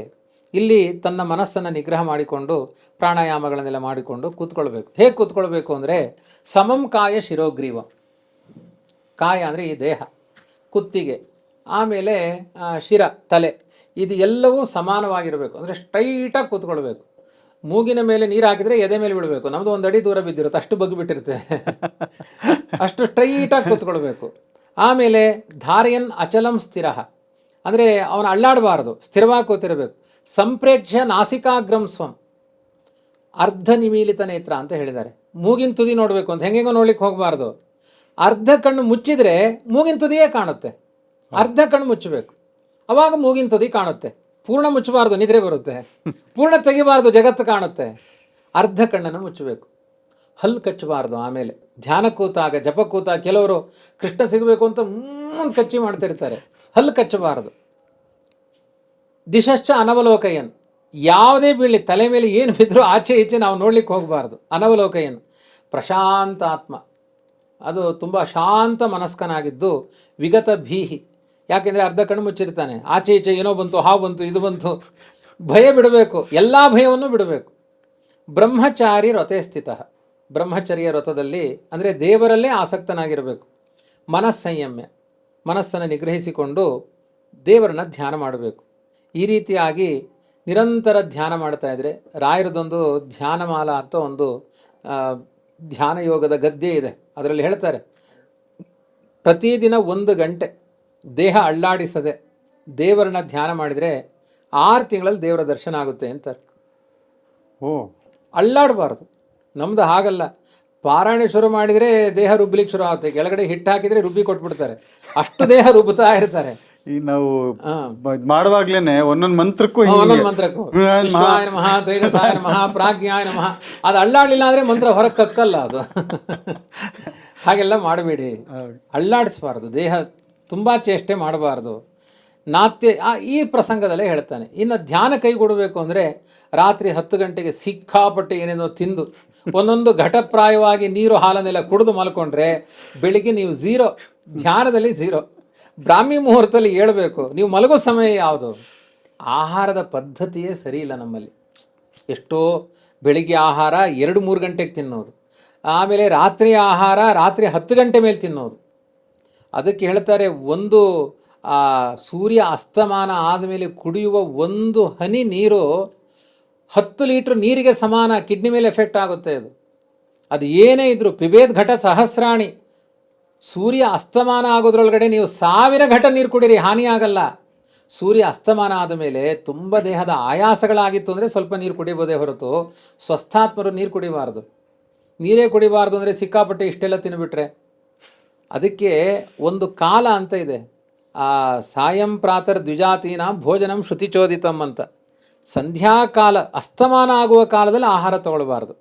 ಇಲ್ಲಿ ತನ್ನ ಮನಸ್ಸನ್ನು ನಿಗ್ರಹ ಮಾಡಿಕೊಂಡು ಪ್ರಾಣಾಯಾಮಗಳನ್ನೆಲ್ಲ ಮಾಡಿಕೊಂಡು ಕೂತ್ಕೊಳ್ಬೇಕು. ಹೇಗೆ ಕೂತ್ಕೊಳ್ಬೇಕು ಅಂದರೆ ಸಮಂ ಕಾಯ ಶಿರೋಗ್ರೀವ. ಕಾಯ ಅಂದರೆ ಈ ದೇಹ, ಕುತ್ತಿಗೆ, ಆಮೇಲೆ ಶಿರ, ತಲೆ, ಇದು ಎಲ್ಲವೂ ಸಮಾನವಾಗಿರಬೇಕು. ಅಂದರೆ ಸ್ಟ್ರೈಟಾಗಿ ಕೂತ್ಕೊಳ್ಬೇಕು. ಮೂಗಿನ ಮೇಲೆ ನೀರು ಹಾಕಿದರೆ ಎದೆ ಮೇಲೆ ಬೀಳಬೇಕು. ನಮ್ಮದು ಒಂದು ಅಡಿ ದೂರ ಬಿದ್ದಿರುತ್ತೆ, ಅಷ್ಟು ಬಗ್ಗಿ ಬಿಟ್ಟಿರುತ್ತೆ. ಅಷ್ಟು ಸ್ಟ್ರೈಟಾಗಿ ಕೂತ್ಕೊಳ್ಬೇಕು. ಆಮೇಲೆ ಧಾರಯನ್ ಅಚಲಂ ಸ್ಥಿರ, ಅಂದರೆ ಅವನು ಅಳ್ಳಾಡಬಾರ್ದು, ಸ್ಥಿರವಾಗಿ ಕೂತಿರಬೇಕು. ಸಂಪ್ರೇಕ್ಷ್ಯ ನಾಸಿಕಾಗ್ರಂ ಸ್ವಂ ಅರ್ಧ ನಿಮೀಲಿತ ನೇತ್ರ ಅಂತ ಹೇಳಿದ್ದಾರೆ. ಮೂಗಿನ ತುದಿ ನೋಡಬೇಕು ಅಂತ ಹೆಂಗೆಂಗೋ ನೋಡ್ಲಿಕ್ಕೆ ಹೋಗಬಾರ್ದು. ಅರ್ಧ ಕಣ್ಣು ಮುಚ್ಚಿದರೆ ಮೂಗಿನ ತುದಿಯೇ ಕಾಣುತ್ತೆ. ಅರ್ಧ ಕಣ್ಣು ಮುಚ್ಚಬೇಕು, ಅವಾಗ ಮೂಗಿನ ತುದಿ ಕಾಣುತ್ತೆ. ಪೂರ್ಣ ಮುಚ್ಚಬಾರ್ದು, ನಿದ್ರೆ ಬರುತ್ತೆ. ಪೂರ್ಣ ತೆಗಿಬಾರ್ದು, ಜಗತ್ತು ಕಾಣುತ್ತೆ. ಅರ್ಧ ಕಣ್ಣನ್ನು ಮುಚ್ಚಬೇಕು. ಹಲ್ಲು ಕಚ್ಚಬಾರ್ದು. ಆಮೇಲೆ ಧ್ಯಾನ ಕೂತಾಗ, ಜಪ ಕೂತಾಗ ಕೆಲವರು ಕೃಷ್ಣ ಸಿಗಬೇಕು ಅಂತ ಕಚ್ಚಿ ಮಾಡ್ತಿರ್ತಾರೆ. ಹಲ್ಲು ಕಚ್ಚಬಾರ್ದು. ದಿಶಶ್ಚ ಅನವಲೋಕಯನ್, ಯಾವುದೇ ಬೀಳಲಿ ತಲೆ ಮೇಲೆ ಏನು ಬಿದ್ದರೂ ಆಚೆ ಈಚೆ ನಾವು ನೋಡ್ಲಿಕ್ಕೆ ಹೋಗಬಾರ್ದು. ಅನವಲೋಕಯನ್ ಪ್ರಶಾಂತಾತ್ಮ, ಅದು ತುಂಬ ಶಾಂತ ಮನಸ್ಕನಾಗಿದ್ದು ವಿಗತ ಭೀಹಿ. ಯಾಕೆಂದರೆ ಅರ್ಧ ಕಣ್ಣು ಮುಚ್ಚಿರ್ತಾನೆ, ಆಚೆ ಈಚೆ ಏನೋ ಬಂತು, ಹಾವು ಬಂತು, ಇದು ಬಂತು, ಭಯ ಬಿಡಬೇಕು, ಎಲ್ಲ ಭಯವನ್ನು ಬಿಡಬೇಕು. ಬ್ರಹ್ಮಚಾರಿ ವ್ರತೆ ಸ್ಥಿತ, ಬ್ರಹ್ಮಚರ್ಯ ವ್ರತದಲ್ಲಿ ಅಂದರೆ ದೇವರಲ್ಲೇ ಆಸಕ್ತನಾಗಿರಬೇಕು. ಮನಸ್ಸಂಯಮ್ಯ, ಮನಸ್ಸನ್ನು ನಿಗ್ರಹಿಸಿಕೊಂಡು ದೇವರನ್ನು ಧ್ಯಾನ ಮಾಡಬೇಕು. ಈ ರೀತಿಯಾಗಿ ನಿರಂತರ ಧ್ಯಾನ ಮಾಡ್ತಾ ಇದ್ದರೆ, ರಾಯರದೊಂದು ಧ್ಯಾನಮಾಲ ಅಂತ ಒಂದು ಧ್ಯಾನ ಯೋಗದ ಗದ್ಯ ಇದೆ. ಅದರಲ್ಲಿ ಹೇಳ್ತಾರೆ, ಪ್ರತಿದಿನ 1 ಗಂಟೆ ದೇಹ ಅಳ್ಳಾಡಿಸದೆ ದೇವರನ್ನ ಧ್ಯಾನ ಮಾಡಿದರೆ 6 ತಿಂಗಳಲ್ಲಿ ದೇವರ ದರ್ಶನ ಆಗುತ್ತೆ ಅಂತಾರೆ. ಅಳ್ಳಾಡಬಾರ್ದು. ನಮ್ಮದು ಹಾಗಲ್ಲ, ಪಾರಾಯಣ ಶುರು ಮಾಡಿದರೆ ದೇಹ ರುಬ್ಬಲಿಕ್ಕೆ ಶುರು ಆಗುತ್ತೆ. ಕೆಳಗಡೆ ಹಿಟ್ಟು ಹಾಕಿದರೆ ರುಬ್ಬಿ ಕೊಟ್ಬಿಡ್ತಾರೆ, ಅಷ್ಟು ದೇಹ ರುಬ್ಬುತ್ತಾ ಇರ್ತಾರೆ. ಈ ನಾವು ಮಾಡುವಾಗ್ಲೇನೆ ಒಂದೊಂದು ಮಂತ್ರಕ್ಕೂ ವಿಶ್ವಾಯ ನಮಃ, ತೈಜಸಾಯ ನಮಃ, ಪ್ರಾಜ್ಞಾಯ ನಮಃ, ಅದು ಅಳ್ಳಾಡಲಿಲ್ಲ ಅಂದರೆ ಮಂತ್ರ ಹೊರಗೆ ಕಕ್ಕಲ್ಲ ಅದು. ಹಾಗೆಲ್ಲ ಮಾಡಬೇಡಿ, ಅಳ್ಳಾಡಿಸ್ಬಾರ್ದು, ದೇಹ ತುಂಬ ಚೇಷ್ಟೆ ಮಾಡಬಾರ್ದು. ನಾತ್ಯ ಈ ಪ್ರಸಂಗದಲ್ಲೇ ಹೇಳ್ತಾನೆ. ಇನ್ನು ಧ್ಯಾನ ಕೈಗೂಡಬೇಕು ಅಂದರೆ ರಾತ್ರಿ 10 ಗಂಟೆಗೆ ಸಿಕ್ಕಾಪಟ್ಟೆ ಏನೇನೋ ತಿಂದು ಒಂದೊಂದು ಘಟಪ್ರಾಯವಾಗಿ ನೀರು ಹಾಲನ್ನೆಲ್ಲ ಕುಡಿದು ಮಲ್ಕೊಂಡ್ರೆ ಬೆಳಿಗ್ಗೆ ನೀವು ಝೀರೋ, ಧ್ಯಾನದಲ್ಲಿ ಝೀರೋ. ಬ್ರಾಹ್ಮಿ ಮುಹೂರ್ತದಲ್ಲಿ ಏಳಬೇಕು. ನೀವು ಮಲಗೋ ಸಮಯ ಯಾವುದು? ಆಹಾರದ ಪದ್ಧತಿಯೇ ಸರಿ ಇಲ್ಲ ನಮ್ಮಲ್ಲಿ. ಎಷ್ಟೋ ಬೆಳಿಗ್ಗೆ ಆಹಾರ 2-3 ಗಂಟೆಗೆ ತಿನ್ನೋದು, ಆಮೇಲೆ ರಾತ್ರಿ ಆಹಾರ ರಾತ್ರಿ 10 ಗಂಟೆ ಮೇಲೆ ತಿನ್ನೋದು. ಅದಕ್ಕೆ ಹೇಳ್ತಾರೆ, ಒಂದು ಸೂರ್ಯ ಅಸ್ತಮಾನ ಆದಮೇಲೆ ಕುಡಿಯುವ 1 ಹನಿ ನೀರು 10 ಲೀಟ್ರ್ ನೀರಿಗೆ ಸಮಾನ. ಕಿಡ್ನಿ ಮೇಲೆ ಎಫೆಕ್ಟ್ ಆಗುತ್ತೆ ಅದು. ಅದು ಏನೇ ಇದ್ದರೂ ಪಿಬೇದ್ ಘಟ ಸಹಸ್ರಾಣಿ. ಸೂರ್ಯ ಅಸ್ತಮಾನ ಆಗೋದ್ರೊಳಗಡೆ ನೀವು 1000 ಘಟ ನೀರು ಕುಡೀರಿ, ಹಾನಿಯಾಗಲ್ಲ. ಸೂರ್ಯ ಅಸ್ತಮಾನ ಆದ ಮೇಲೆ ತುಂಬ ದೇಹದ ಆಯಾಸಗಳಾಗಿತ್ತು ಅಂದರೆ ಸ್ವಲ್ಪ ನೀರು ಕುಡಿಬೋದೇ ಹೊರತು ಸ್ವಸ್ಥಾತ್ಮರು ನೀರು ಕುಡಿಬಾರ್ದು. ನೀರೇ ಕುಡಿಬಾರ್ದು ಅಂದರೆ ಸಿಕ್ಕಾಪಟ್ಟೆ ಇಷ್ಟೆಲ್ಲ ತಿನ್ಬಿಟ್ರೆ. ಅದಕ್ಕೆ ಒಂದು ಕಾಲ ಅಂತ ಇದೆ, ಆ ಸಾಯಂ ಪ್ರಾತರ್ ದ್ವಿಜಾತೀನ ಭೋಜನಂ ಶ್ರುತಿಚೋದಿತಂ ಅಂತ. ಸಂಧ್ಯಾಕಾಲ ಅಸ್ತಮಾನ ಆಗುವ ಕಾಲದಲ್ಲಿ ಆಹಾರ ತಗೊಳ್ಬಾರ್ದು.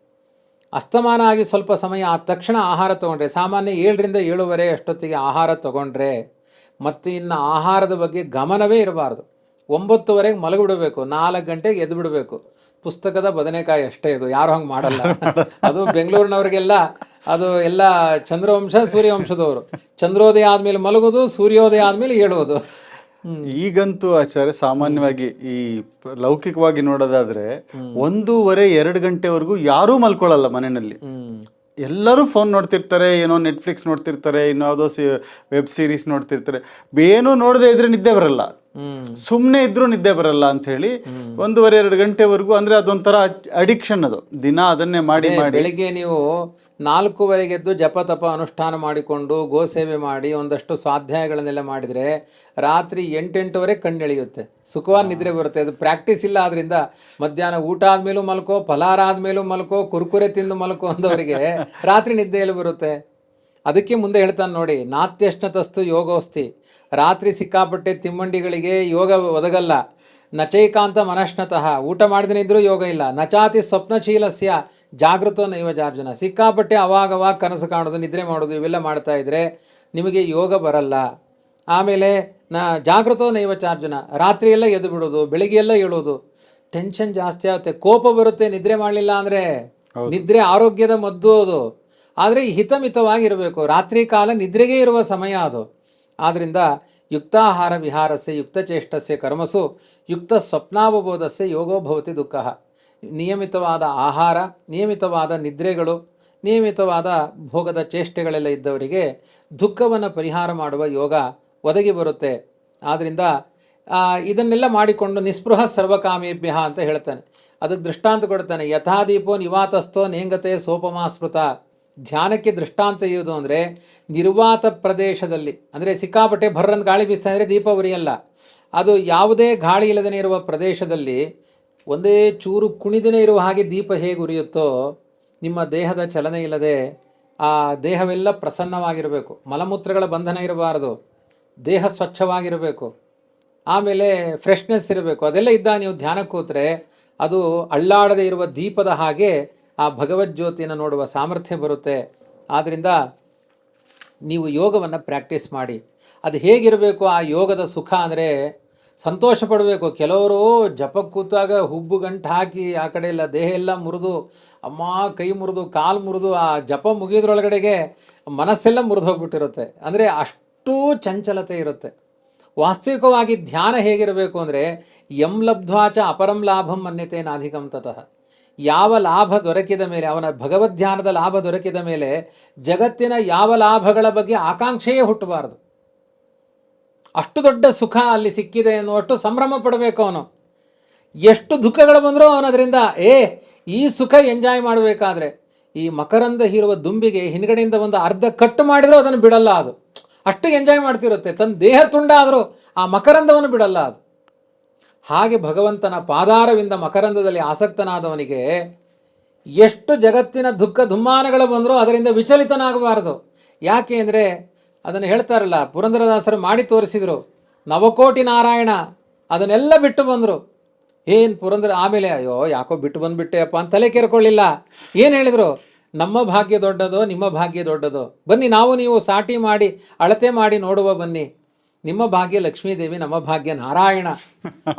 ಅಸ್ತಮಾನ ಆಗಿ ಸ್ವಲ್ಪ ಸಮಯ ಆದ ತಕ್ಷಣ ಆಹಾರ ತೊಗೊಂಡ್ರೆ, ಸಾಮಾನ್ಯ 7ರಿಂದ 7:30 ಅಷ್ಟೊತ್ತಿಗೆ ಆಹಾರ ತೊಗೊಂಡ್ರೆ ಮತ್ತು ಇನ್ನು ಆಹಾರದ ಬಗ್ಗೆ ಗಮನವೇ ಇರಬಾರ್ದು. 9:00 ಮಲಗಿಬಿಡಬೇಕು, 4 ಗಂಟೆಗೆ ಎದ್ದು ಬಿಡಬೇಕು. ಪುಸ್ತಕದ ಬದನೆಕಾಯಿ ಅಷ್ಟೇ ಇದು, ಯಾರು ಹಂಗೆ ಮಾಡಲ್ಲ. ಅದು ಬೆಂಗಳೂರಿನವ್ರಿಗೆಲ್ಲ ಅದು ಎಲ್ಲ ಚಂದ್ರವಂಶ ಸೂರ್ಯವಂಶದವರು. ಚಂದ್ರೋದಯ ಆದಮೇಲೆ ಮಲಗೋದು, ಸೂರ್ಯೋದಯ ಆದಮೇಲೆ ಏಳೋದು. ಈಗಂತೂ ಆಚಾರ್ಯ ಸಾಮಾನ್ಯವಾಗಿ ಈ ಲೌಕಿಕವಾಗಿ ನೋಡೋದಾದ್ರೆ 1:30-2 ಗಂಟೆವರೆಗೂ ಯಾರೂ ಮಲ್ಕೊಳ್ಳಲ್ಲ ಮನೆಯಲ್ಲಿ. ಎಲ್ಲರೂ ಫೋನ್ ನೋಡ್ತಿರ್ತಾರೆ, ಏನೋ ನೆಟ್ಫ್ಲಿಕ್ಸ್ ನೋಡ್ತಿರ್ತಾರೆ, ಇನ್ಯಾವುದೋ ವೆಬ್ ಸೀರೀಸ್ ನೋಡ್ತಿರ್ತಾರೆ. ಏನೋ ನೋಡದೆ ಇದ್ರೆ ನಿದ್ದೆ ಬರಲ್ಲ, ಸುಮ್ಮನೆ ಇದ್ರೂ ನಿದ್ದೆ ಬರಲ್ಲ ಅಂತ ಹೇಳಿ 1:30-2 ಗಂಟೆವರೆಗೂ, ಅಂದ್ರೆ ಅದೊಂಥರ ಅಡಿಕ್ಷನ್. ಅದು ದಿನ ಅದನ್ನೇ ಮಾಡಿ ಮಾಡಿ ಬೆಳಿಗ್ಗೆ ನೀವು 4:15 ಎದ್ದು ಜಪ ತಪ ಅನುಷ್ಠಾನ ಮಾಡಿಕೊಂಡು ಗೋಸೇವೆ ಮಾಡಿ ಒಂದಷ್ಟು ಸ್ವಾಧ್ಯಾಯಗಳನ್ನೆಲ್ಲ ಮಾಡಿದರೆ ರಾತ್ರಿ 8-8:30 ಕಣ್ಣೆಳೆಯುತ್ತೆ, ಸುಖವಾಗಿ ನಿದ್ರೆ ಬರುತ್ತೆ. ಅದು ಪ್ರಾಕ್ಟೀಸ್ ಇಲ್ಲ. ಆದ್ರಿಂದ ಮಧ್ಯಾಹ್ನ ಊಟ ಆದ್ಮೇಲೂ ಮಲ್ಕೋ, ಫಲಾರ ಆದ್ಮೇಲೂ ಮಲ್ಕೋ, ಕುರ್ಕುರೆ ತಿಂದು ಮಲ್ಕೋ ಅಂದವರಿಗೆ ರಾತ್ರಿ ನಿದ್ದೆಯಲ್ಲಿ ಬರುತ್ತೆ. ಅದಕ್ಕೆ ಮುಂದೆ ಹೇಳ್ತಾನೆ ನೋಡಿ, ನಾತ್ಯಶ್ನತಸ್ತು ಯೋಗೋಸ್ತಿ. ರಾತ್ರಿ ಸಿಕ್ಕಾಪಟ್ಟೆ ತಿಮ್ಮಂಡಿಗಳಿಗೆ ಯೋಗ ಒದಗಲ್ಲ. ನಚೈಕಾಂತ ಮನಶ್ನತಃ. ಊಟ ಮಾಡಿದ್ರೆ ಇದ್ರೂ ಯೋಗ ಇಲ್ಲ. ನಚಾತಿ ಸ್ವಪ್ನಶೀಲಸ್ಯ ಜಾಗೃತೋ ನೈವ ಜಾರ್ಜನ. ಸಿಕ್ಕಾಪಟ್ಟೆ ಅವಾಗವಾಗ ಕನಸು ಕಾಣೋದು, ನಿದ್ರೆ ಮಾಡೋದು, ಇವೆಲ್ಲ ಮಾಡ್ತಾ ಇದ್ರೆ ನಿಮಗೆ ಯೋಗ ಬರಲ್ಲ. ಆಮೇಲೆ ಜಾಗೃತೋ ನೈವ ಚಾರ್ಜನ. ರಾತ್ರಿ ಎಲ್ಲ ಎದ್ದು ಬಿಡೋದು, ಬೆಳಿಗ್ಗೆ ಎಲ್ಲ ಏಳೋದು, ಟೆನ್ಷನ್ ಜಾಸ್ತಿ ಆಗುತ್ತೆ, ಕೋಪ ಬರುತ್ತೆ ನಿದ್ರೆ ಮಾಡಲಿಲ್ಲ ಅಂದರೆ. ನಿದ್ರೆ ಆರೋಗ್ಯದ ಮದ್ದು ಅದು. ಆದರೆ ಹಿತಮಿತವಾಗಿರಬೇಕು. ರಾತ್ರಿ ಕಾಲ ನಿದ್ರೆಗೆ ಇರುವ ಸಮಯ ಅದು. ಆದ್ದರಿಂದ ಯುಕ್ತಾಹಾರ ವಿಹಾರಸ್ಯ ಯುಕ್ತಚೇಷ್ಟಸ್ಯ ಕರ್ಮಸು ಯುಕ್ತ ಸ್ವಪ್ನಾವಬೋಧಸ್ಯ ಯೋಗೋ ಭವತಿ ದುಃಖ. ನಿಯಮಿತವಾದ ಆಹಾರ, ನಿಯಮಿತವಾದ ನಿದ್ರೆಗಳು, ನಿಯಮಿತವಾದ ಭೋಗದ ಚೇಷ್ಟೆಗಳೆಲ್ಲ ಇದ್ದವರಿಗೆ ದುಃಖವನ್ನು ಪರಿಹಾರ ಮಾಡುವ ಯೋಗ ಒದಗಿ ಬರುತ್ತೆ. ಆದ್ದರಿಂದ ಇದನ್ನೆಲ್ಲ ಮಾಡಿಕೊಂಡು ನಿಸ್ಪೃಹ ಸರ್ವಕಾಮೇಭ್ಯ ಅಂತ ಹೇಳ್ತಾನೆ. ಅದಕ್ಕೆ ದೃಷ್ಟಾಂತ ಕೊಡ್ತಾನೆ. ಯಥಾದೀಪೋ ನಿವಾತಸ್ಥೋ ನೇಂಗತೆ ಸೋಪಮಾ ಸ್ಮೃತ. ಧ್ಯಾನಕ್ಕೆ ದೃಷ್ಟಾಂತ ಇರುವುದು ಅಂದರೆ ನಿರ್ವಾತ ಪ್ರದೇಶದಲ್ಲಿ, ಅಂದರೆ ಸಿಕ್ಕಾಪಟ್ಟೆ ಭರ್ರಂತ ಗಾಳಿ ಬೀಸ್ತಾ ಇದ್ದರೆ ದೀಪ ಉರಿಯಲ್ಲ. ಅದು ಯಾವುದೇ ಗಾಳಿ ಇಲ್ಲದೇ ಇರುವ ಪ್ರದೇಶದಲ್ಲಿ ಒಂದೇ ಚೂರು ಕುಣಿದೇ ಇರುವ ಹಾಗೆ ದೀಪ ಹೇಗೆ ಉರಿಯುತ್ತೋ, ನಿಮ್ಮ ದೇಹದ ಚಲನೆ ಇಲ್ಲದೆ ಆ ದೇಹವೆಲ್ಲ ಪ್ರಸನ್ನವಾಗಿರಬೇಕು. ಮಲಮೂತ್ರಗಳ ಬಂಧನ ಇರಬಾರದು, ದೇಹ ಸ್ವಚ್ಛವಾಗಿರಬೇಕು, ಆಮೇಲೆ ಫ್ರೆಶ್ನೆಸ್ ಇರಬೇಕು. ಅದೆಲ್ಲ ಇದ್ದಾಗ ನೀವು ಧ್ಯಾನಕ್ಕೆ ಕೂತ್ರೆ ಅದು ಅಳ್ಳಾಡದೇ ಇರುವ ದೀಪದ ಹಾಗೆ ಆ ಭಗವಜ್ಯೋತಿಯನ್ನು ನೋಡುವ ಸಾಮರ್ಥ್ಯ ಬರುತ್ತೆ. ಆದ್ದರಿಂದ ನೀವು ಯೋಗವನ್ನು ಪ್ರಾಕ್ಟೀಸ್ ಮಾಡಿ. ಅದು ಹೇಗಿರಬೇಕು ಆ ಯೋಗದ ಸುಖ ಅಂದರೆ, ಸಂತೋಷ ಪಡಬೇಕು. ಕೆಲವರು ಜಪಕ್ಕೆ ಕೂತಾಗ ಹುಬ್ಬು ಗಂಟು ಹಾಕಿ ಆ ಕಡೆ ಎಲ್ಲ ದೇಹ ಎಲ್ಲ ಮುರಿದು, ಅಮ್ಮ ಕೈ ಮುರಿದು ಕಾಲು ಮುರಿದು ಆ ಜಪ ಮುಗಿಯೋದ್ರೊಳಗಡೆಗೆ ಮನಸ್ಸೆಲ್ಲ ಮುರಿದು ಹೋಗ್ಬಿಟ್ಟಿರುತ್ತೆ. ಅಂದರೆ ಅಷ್ಟೂ ಚಂಚಲತೆ ಇರುತ್ತೆ. ವಾಸ್ತವಿಕವಾಗಿ ಧ್ಯಾನ ಹೇಗಿರಬೇಕು ಅಂದರೆ, ಯಂ ಲಬ್ಧ್ವಾಚ ಅಪರಂ ಲಾಭಂ ಮನ್ಯತೆ ನಾಧಿಕಂ ತತಃ. ಯಾವ ಲಾಭ ದೊರಕಿದ ಮೇಲೆ, ಅವನ ಭಗವದ್ಧ್ಯಾನದ ಲಾಭ ದೊರಕಿದ ಮೇಲೆ ಜಗತ್ತಿನ ಯಾವ ಲಾಭಗಳ ಬಗ್ಗೆ ಆಕಾಂಕ್ಷೆಯೇ ಹುಟ್ಟಬಾರದು. ಅಷ್ಟು ದೊಡ್ಡ ಸುಖ ಅಲ್ಲಿ ಸಿಕ್ಕಿದೆ ಎನ್ನುವಷ್ಟು ಸಂಭ್ರಮ ಪಡಬೇಕು ಅವನು. ಎಷ್ಟು ದುಃಖಗಳು ಬಂದರೂ ಅವನದರಿಂದ ಈ ಸುಖ ಎಂಜಾಯ್ ಮಾಡಬೇಕಾದ್ರೆ, ಈ ಮಕರಂದ ಹೀರುವ ದುಂಬಿಗೆ ಹಿಂದ್ಗಡೆಯಿಂದ ಒಂದು ಅರ್ಧ ಕಟ್ಟು ಮಾಡಿದರೂ ಅದನ್ನು ಬಿಡಲ್ಲ. ಅದು ಅಷ್ಟು ಎಂಜಾಯ್ ಮಾಡ್ತಿರುತ್ತೆ. ತನ್ನ ದೇಹ ತುಂಡಾದರೂ ಆ ಮಕರಂದವನ್ನು ಬಿಡಲ್ಲ ಅದು. ಹಾಗೆ ಭಗವಂತನ ಪಾದಾರವಿಂದ ಮಕರಂದದಲ್ಲಿ ಆಸಕ್ತನಾದವನಿಗೆ ಎಷ್ಟು ಜಗತ್ತಿನ ದುಃಖ ದುಮ್ಮಾನಗಳು ಬಂದರೂ ಅದರಿಂದ ವಿಚಲಿತನಾಗಬಾರದು. ಯಾಕೆ ಅಂದರೆ ಅದನ್ನು ಹೇಳ್ತಾರಲ್ಲ, ಪುರಂದರದಾಸರು ಮಾಡಿ ತೋರಿಸಿದರು. ನವಕೋಟಿ ನಾರಾಯಣ ಅದನ್ನೆಲ್ಲ ಬಿಟ್ಟು ಬಂದರು. ಏನು ಪುರಂದರ ಆಮೇಲೆ ಅಯ್ಯೋ ಯಾಕೋ ಬಿಟ್ಟು ಬಂದುಬಿಟ್ಟೆಯಪ್ಪ ಅಂತ ತಲೆ ಕೆರ್ಕೊಳ್ಳಿಲ್ಲ. ಏನು ಹೇಳಿದರು? ನಮ್ಮ ಭಾಗ್ಯ ದೊಡ್ಡದೋ ನಿಮ್ಮ ಭಾಗ್ಯ ದೊಡ್ಡದೋ, ಬನ್ನಿ ನಾವು ನೀವು ಸಾಟಿ ಮಾಡಿ ಅಳತೆ ಮಾಡಿ ನೋಡುವ ಬನ್ನಿ. ನಿಮ್ಮ ಭಾಗ್ಯ ಲಕ್ಷ್ಮೀದೇವಿ, ನಮ್ಮ ಭಾಗ್ಯ ನಾರಾಯಣ.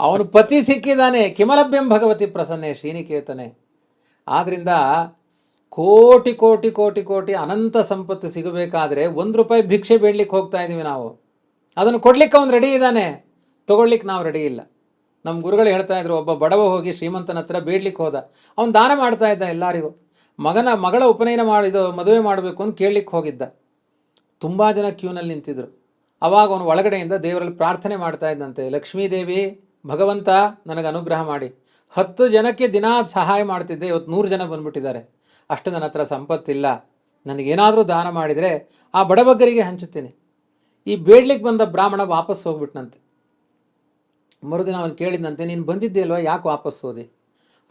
ಅವನು ಪತಿ ಸಿಕ್ಕಿದ್ದಾನೆ. ಕಿಮಲಭ್ಯಂ ಭಗವತಿ ಪ್ರಸನ್ನೆ ಶ್ರೀನಿಕೇತನೆ. ಆದ್ದರಿಂದ ಕೋಟಿ ಕೋಟಿ ಕೋಟಿ ಕೋಟಿ ಅನಂತ ಸಂಪತ್ತು ಸಿಗಬೇಕಾದ್ರೆ ₹1 ಭಿಕ್ಷೆ ಬೇಡಲಿಕ್ಕೆ ಹೋಗ್ತಾ ಇದ್ದೀವಿ ನಾವು. ಅದನ್ನು ಕೊಡ್ಲಿಕ್ಕೆ ಅವನು ರೆಡಿ ಇದ್ದಾನೆ, ತೊಗೊಳ್ಲಿಕ್ಕೆ ನಾವು ರೆಡಿ ಇಲ್ಲ. ನಮ್ಮ ಗುರುಗಳು ಹೇಳ್ತಾ ಇದ್ರು, ಒಬ್ಬ ಬಡವ ಹೋಗಿ ಶ್ರೀಮಂತನ ಹತ್ರ ಬೇಡ್ಲಿಕ್ಕೆ ಹೋದ. ಅವನು ದಾನ ಮಾಡ್ತಾ ಇದ್ದ ಎಲ್ಲರಿಗೂ. ಮಗಳ ಉಪನಯನ ಮದುವೆ ಮಾಡಬೇಕು ಅಂತ ಕೇಳಲಿಕ್ಕೆ ಹೋಗಿದ್ದ. ತುಂಬ ಜನ ಕ್ಯೂನಲ್ಲಿ ನಿಂತಿದ್ರು. ಅವಾಗ ಅವನು ಒಳಗಡೆಯಿಂದ ದೇವರಲ್ಲಿ ಪ್ರಾರ್ಥನೆ ಮಾಡ್ತಾ ಇದ್ದಂತೆ, ಲಕ್ಷ್ಮೀದೇವಿ ಭಗವಂತ ನನಗೆ ಅನುಗ್ರಹ ಮಾಡಿ 10 ಜನಕ್ಕೆ ದಿನ ಸಹಾಯ ಮಾಡ್ತಿದ್ದೆ, ಇವತ್ತು 100 ಜನ ಬಂದ್ಬಿಟ್ಟಿದ್ದಾರೆ. ಅಷ್ಟು ನನ್ನ ಹತ್ರ ಸಂಪತ್ತಿಲ್ಲ, ನನಗೇನಾದರೂ ದಾನ ಮಾಡಿದರೆ ಆ ಬಡಬಗ್ಗರಿಗೆ ಹಂಚುತ್ತೇನೆ. ಈ ಬೇಡ್ಲಿಕ್ಕೆ ಬಂದ ಬ್ರಾಹ್ಮಣ ವಾಪಸ್ ಹೋಗ್ಬಿಟ್ನಂತೆ. ಮರುದಿನ ಅವನು ಕೇಳಿದಂತೆ, ನೀನು ಬಂದಿದ್ದೆ ಅಲ್ವಾ, ಯಾಕೆ ವಾಪಸ್ ಹೋದೆ?